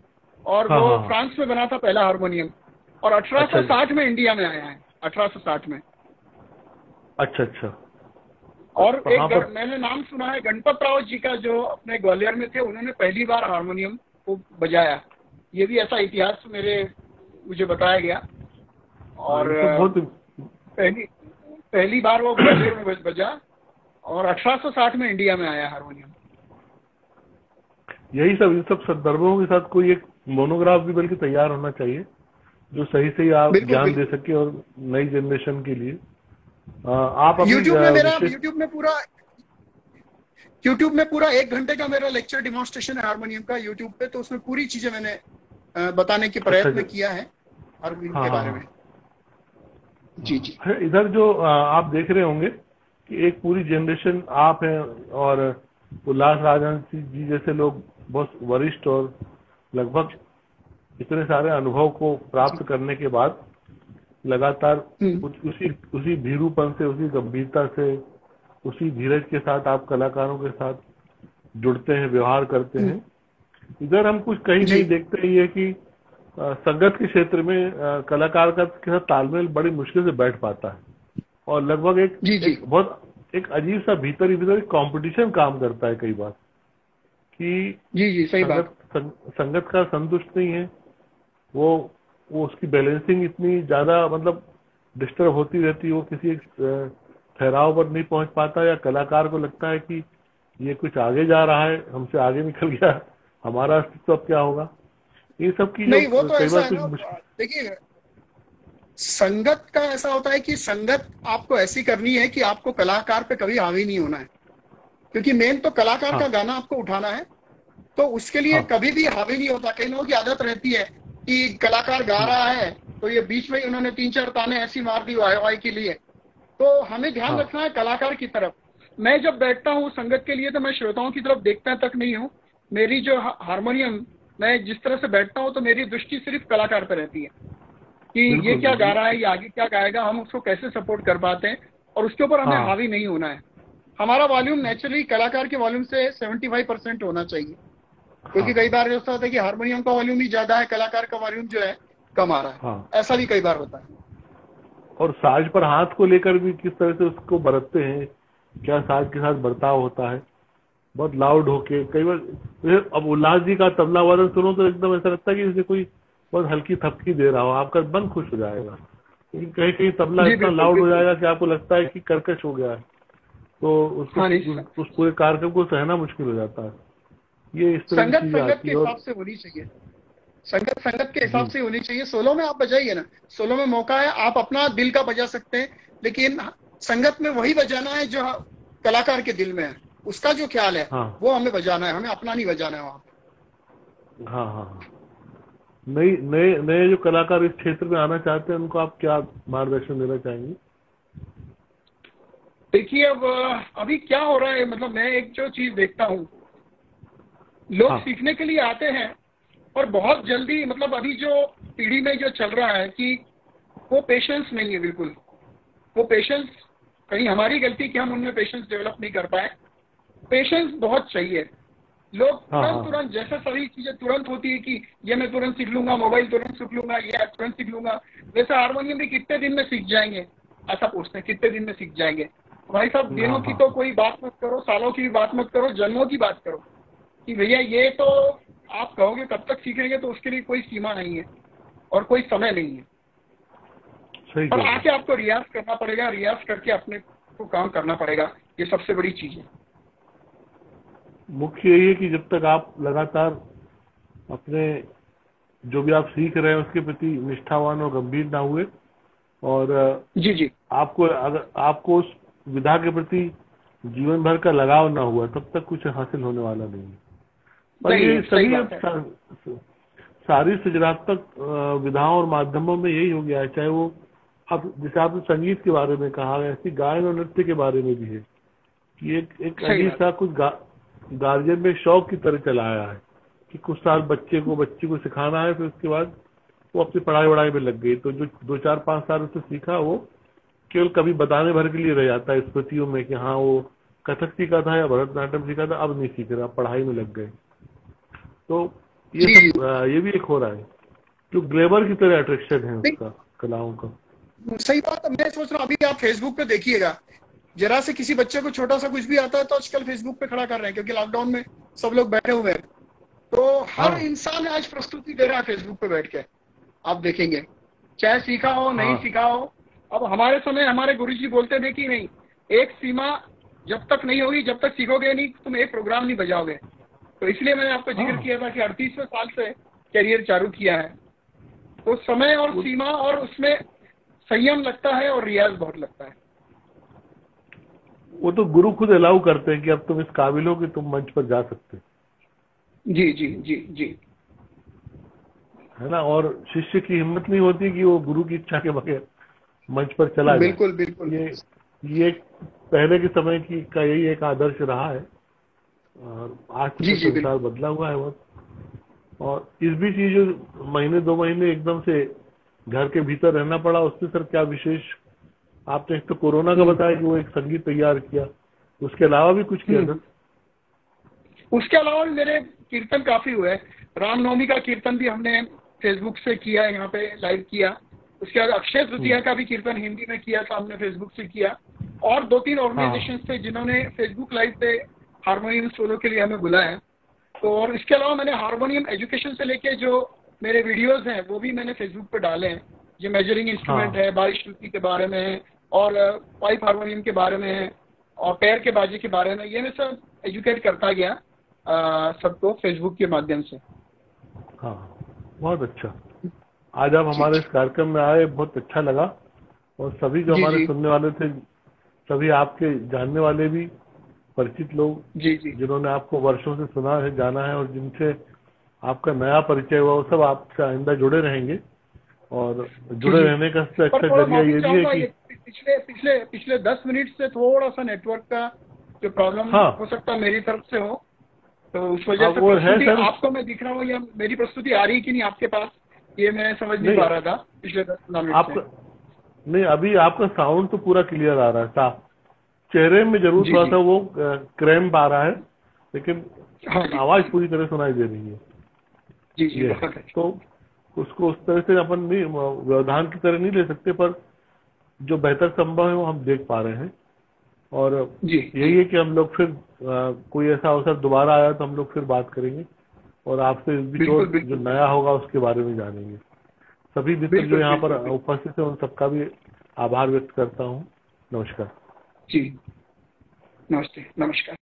S3: और
S2: हाँ
S3: वो
S2: हाँ हाँ।
S3: फ्रांस में बना था पहला हारमोनियम। और
S2: अच्छा
S3: 1860 में इंडिया में आया है, 1860 में।
S2: अच्छा अच्छा।
S3: और
S2: तो हाँ, पर
S3: मैंने नाम सुना है गणपत राव जी का, जो अपने ग्वालियर में थे, उन्होंने पहली बार हारमोनियम को बजाया। ये भी ऐसा इतिहास मुझे बताया गया।
S2: हाँ,
S3: और
S2: ये सब बहुत,
S3: पहली पहली बार वो ग्वालियर में बजा, और 1860 में इंडिया में आया हारमोनियम।
S2: यही सब इन सब संदर्भों के साथ कोई एक मोनोग्राफ भी बल्कि तैयार होना चाहिए, जो सही सही आप
S3: बिल्कुल
S2: ज्ञान दे
S3: बिल्कुल।
S2: सके और नई जनरेशन के लिए। आप अभी विशेष।
S3: यूट्यूब में पूरा 1 घंटे का मेरा लेक्चर डिमॉन्स्ट्रेशन है हारमोनियम का, यूट्यूब पे। तो उसमें पूरी चीजें मैंने बताने की
S2: अच्छा
S3: प्रयत्न
S2: जी।
S3: किया है हारमोनियम
S2: हाँ
S3: के
S2: हाँ
S3: बारे
S2: हाँ
S3: में। जी जी।
S2: हाँ। इधर जो आप देख रहे होंगे कि एक पूरी जनरेशन आप हैं, और उल्लास राजन जी जैसे लोग बहुत वरिष्ठ और लगभग इतने सारे अनुभव को
S3: जी।
S2: प्राप्त करने के बाद लगातार
S3: हम्म
S2: उसी उसी भीरूपन से, उसी गंभीरता से, उसी धीरज के साथ आप कलाकारों के साथ जुड़ते हैं, व्यवहार करते
S3: हम्म।
S2: हैं। इधर हम कुछ कहीं
S3: जी
S2: कहीं देखते ही है कि संगत के क्षेत्र में कलाकार का के साथ तालमेल बड़ी मुश्किल से बैठ पाता है, और लगभग एक
S3: जी जी।
S2: एक बहुत एक अजीब सा भीतर ही भीतर एक कंपटीशन काम करता है कई बार, कि
S3: जी जी, सही बात।
S2: संगत का संतुष्ट नहीं है वो वो उसकी बैलेंसिंग इतनी ज्यादा, मतलब डिस्टर्ब होती रहती है, वो किसी एक ठहराव पर नहीं पहुंच पाता, या कलाकार को लगता है कि ये कुछ आगे जा रहा है, हमसे आगे निकल गया, हमारा अस्तित्व अब क्या होगा। ये सब की जो
S3: नहीं, वो तो
S2: कई
S3: ऐसा
S2: बार
S3: है
S2: कुछ
S3: ना।
S2: मुश्किल।
S3: देखिए, संगत का ऐसा होता है कि संगत आपको ऐसी करनी है कि आपको कलाकार पे कभी हावी नहीं होना है, क्योंकि मेन तो कलाकार
S2: हाँ
S3: का गाना आपको उठाना है। तो उसके लिए
S2: हाँ।
S3: कभी भी हावी नहीं होता। कई लोगों की आदत रहती है कि कलाकार गा रहा है तो ये बीच में ही उन्होंने 3-4 ताने ऐसी मार दी वाई वाई के लिए। तो हमें ध्यान
S2: हाँ
S3: रखना है कलाकार की तरफ। मैं जब बैठता हूँ संगत के लिए, तो मैं श्रोताओं की तरफ देखता तक नहीं हूँ। मेरी जो हारमोनियम, मैं जिस तरह से बैठता हूँ, तो मेरी दृष्टि सिर्फ कलाकार पर रहती है कि ये
S2: बिल्कुल
S3: क्या गा
S2: बिल्कुल।
S3: रहा है, ये आगे क्या गाएगा, हम उसको कैसे सपोर्ट कर पाते हैं, और उसके ऊपर हमें
S2: हाँ
S3: हावी नहीं होना है। हमारा वॉल्यूम नेचुरली कलाकार के वॉल्यूम से 75% होना चाहिए,
S2: हाँ
S3: क्योंकि कई बार ऐसा होता है कि हारमोनियम का वॉल्यूम ही ज्यादा है, कलाकार का वॉल्यूम जो है कम आ रहा है।
S2: हाँ।
S3: ऐसा भी कई बार होता है।
S2: और साज पर हाथ को लेकर भी किस तरह से उसको बरतते हैं, क्या साज के साथ बर्ताव होता है, बहुत लाउड होके, कई बार अब उल्लास जी का तबला वादन सुनो तो एकदम ऐसा लगता है कि जैसे कोई बहुत हल्की थपकी दे रहा हो, आपका मन खुश हो जाएगा। लेकिन कहीं कहीं तबला
S4: जी
S2: इतना
S4: बिल्कुल
S2: लाउड हो
S4: बिल्कुल।
S2: जाएगा कि आपको लगता है कि कर्कश हो गया है, तो उसको
S4: हाँ नहीं,
S2: उस पूरे कार्यक्रम को सहना मुश्किल हो जाता है। ये इस तरह की
S4: संगत
S2: चीजें
S4: संगत
S2: आती
S4: के
S2: है।
S4: हिसाब
S2: और
S4: से होनी चाहिए, संगत संगत के
S2: जी
S4: हिसाब से होनी चाहिए। सोलो में आप बजाइए ना, सोलो में मौका है, आप अपना दिल का बजा सकते हैं, लेकिन संगत में वही बजाना है जो कलाकार के दिल में है, उसका जो ख्याल है
S2: हाँ
S4: वो हमें बजाना है, हमें अपना नहीं बजाना है वहां पे।
S2: हाँ हाँ हाँ। नई नए नए जो कलाकार इस क्षेत्र में आना चाहते हैं उनको आप क्या मार्गदर्शन देना चाहेंगे?
S4: देखिए अब अभी क्या हो रहा है, मतलब मैं एक जो चीज देखता हूँ, लोग
S2: हाँ
S4: सीखने के लिए आते हैं और बहुत जल्दी, मतलब अभी जो पीढ़ी में जो चल रहा है कि वो पेशेंस नहीं है बिल्कुल। वो पेशेंस, कहीं हमारी गलती कि हम उनमें पेशेंस डेवलप नहीं कर पाए। पेशेंस बहुत चाहिए। लोग
S2: हाँ
S4: तुरंत
S2: हाँ
S4: तुरंत, जैसे सभी चीजें तुरंत होती है कि ये मैं तुरंत सीख लूंगा, मोबाइल तुरंत सीख लूंगा, ये तुरंत सीख लूंगा, वैसे हारमोनियम भी कितने दिन में सीख जाएंगे, ऐसा पूछते हैं कितने दिन में सीख जाएंगे। भाई साहब,
S2: हाँ
S4: दिनों की
S2: हाँ
S4: तो कोई बात मत करो, सालों की भी बात मत करो, जन्मों की बात करो कि भैया ये तो आप कहोगे कब तक सीखेंगे, तो उसके लिए कोई सीमा नहीं है और कोई समय नहीं है।
S2: सही
S4: पर
S2: कह रहे
S4: आके
S2: हैं।
S4: आपको रियाज करना पड़ेगा, रियाज करके अपने को काम करना पड़ेगा, ये सबसे बड़ी चीज है।
S2: मुख्य यही है कि जब तक आप लगातार अपने जो भी आप सीख रहे हैं उसके प्रति निष्ठावान और गंभीर ना हुए, और
S4: जी जी
S2: आपको अगर आपको उस विधा के प्रति जीवन भर का लगाव ना हुआ, तब तक कुछ हासिल होने वाला नहीं है। और
S4: नहीं
S2: ये
S4: है, सही
S2: सभी
S4: बात है।
S2: सारी सृजनात्मक विधाओं और माध्यमों में यही हो गया है, चाहे वो अब जैसे आपने संगीत के बारे में कहा, ऐसी गायन और नृत्य के बारे में भी है कि एक
S4: सही
S2: अजीब
S4: बात
S2: सा कुछ गार्जियन में शौक की तरह चला आया है कि कुछ साल बच्चे को सिखाना है, फिर उसके बाद वो अपनी पढ़ाई वढ़ाई में लग गई, तो जो 2 4 5 साल उसने सीखा वो केवल कभी बताने भर के लिए रह जाता है स्मृतियों में कि हाँ वो कथक सीखा था या भरतनाट्यम सीखा था, अब नहीं सीख रहा, पढ़ाई में लग गए। तो ये
S4: जी
S2: सब ये भी एक हो रहा है, जो ग्लेबर की तरह अट्रैक्शन है
S4: नहीं,
S2: उसका, कलाओं का।
S4: सही बात है। मैं सोच रहा हूँ अभी आप फेसबुक पे देखिएगा, जरा से किसी बच्चे को छोटा सा कुछ भी आता है तो आजकल फेसबुक पे खड़ा कर रहे हैं, क्योंकि लॉकडाउन में सब लोग बैठे हुए हैं, तो हर
S2: हाँ
S4: इंसान आज प्रस्तुति दे रहा है फेसबुक पे बैठ के। आप देखेंगे, चाहे सीखा हो नहीं
S2: हाँ
S4: सीखा हो। अब हमारे समय हमारे गुरुजी बोलते थे कि नहीं, एक सीमा जब तक नहीं होगी, जब तक सीखोगे नहीं तुम एक प्रोग्राम नहीं बजाओगे। तो इसलिए मैंने आपको जिक्र
S2: हाँ
S4: किया था कि 38वें साल से करियर चालू किया है। तो समय और सीमा और उसमें संयम लगता है और रियाज बहुत लगता है।
S2: वो तो गुरु खुद अलाउ करते हैं कि अब तुम इस काबिल हो कि तुम मंच पर जा सकते
S4: जी जी जी जी
S2: है ना, और शिष्य की हिम्मत नहीं होती कि वो गुरु की इच्छा के बगैर मंच पर चला जाए।
S4: बिल्कुल बिल्कुल।
S2: ये पहले के समय की का यही एक आदर्श रहा है, और आज
S4: जी
S2: तो
S4: जी
S2: संसार
S4: बिल्कुल।
S2: बदला हुआ है बहुत। और इस बीच ये जो महीने 2 महीने एकदम से घर के भीतर रहना पड़ा, उससे सर क्या विशेष आपने एक तो कोरोना का बताया कि वो एक संगीत तैयार किया, उसके अलावा भी कुछ किया सर?
S4: उसके अलावा भी मेरे कीर्तन काफी हुए। रामनवमी का कीर्तन भी हमने फेसबुक से किया, यहाँ पे लाइव किया। उसके बाद अक्षय तृतीया का भी कीर्तन हिंदी में किया था, हमने फेसबुक से किया। और 2-3 ऑर्गेनाइजेशन थे जिन्होंने फेसबुक लाइव पे हारमोनियम सोलो के लिए हमें बुलाया। तो और इसके अलावा मैंने हारमोनियम एजुकेशन से लेके जो मेरे वीडियोज हैं वो भी मैंने फेसबुक पे डाले हैं। ये मेजरिंग इंस्ट्रूमेंट है, बारिश श्रुति के बारे में है, और पाइप हारमोनियम के बारे में है, और पैर के बाजे के बारे में। ये मैं सब एजुकेट करता गया सबको फेसबुक के माध्यम से।
S2: हाँ, बहुत अच्छा। आज आप हमारे इस कार्यक्रम में आए, बहुत अच्छा लगा। और सभी जो
S4: जी
S2: हमारे
S4: जी
S2: सुनने वाले थे, सभी आपके जानने वाले भी, परिचित लोग
S4: जी जी
S2: जिन्होंने आपको वर्षों से सुना है, जाना है, और जिनसे आपका नया परिचय हुआ, वो सब आपसे आइंदा जुड़े रहेंगे। और जुड़े
S4: जी।
S2: रहने का सबसे
S4: पर
S2: अच्छा
S4: थोड़ा
S2: जरिया
S4: माफी
S2: ये भी है
S4: चाहूंगा,
S2: कि
S4: ये पिछले पिछले पिछले 10 मिनट से थोड़ा सा नेटवर्क का जो प्रॉब्लम
S2: हाँ
S4: हो सकता है मेरी तरफ से हो, तो उस
S2: हाँ,
S4: वजह से
S2: वो है
S4: प्रस्तुति
S2: सर।
S4: आपको मैं दिख रहा हूँ या मेरी प्रस्तुति आ रही है कि नहीं आपके पास, ये मैं समझ नहीं
S2: नहीं
S4: पा रहा था पिछले 10-15 मिनट
S2: आपका,
S4: से।
S2: नहीं अभी आपका साउंड तो पूरा क्लियर आ रहा है, साफ। चेहरे में जरूर
S4: जी
S2: थोड़ा
S4: जी
S2: सा वो क्रैम्प आ रहा है, लेकिन
S4: हाँ जी
S2: आवाज पूरी तरह सुनाई दे रही है।
S4: जी जी,
S2: ये
S4: बहुत अच्छा।
S2: तो उसको उस तरह से अपन नहीं, व्यवधान की तरह नहीं ले सकते, पर जो बेहतर संभव है वो हम देख पा रहे हैं। और
S4: जी
S2: यही है कि हम लोग फिर कोई ऐसा अवसर दोबारा आया तो हम लोग फिर बात करेंगे और आपसे इस बीच और जो नया होगा उसके बारे में जानेंगे। सभी मित्र जो यहाँ पर उपस्थित है उन सबका भी आभार व्यक्त करता हूँ। नमस्कार।
S4: जी, नमस्ते, नमस्कार।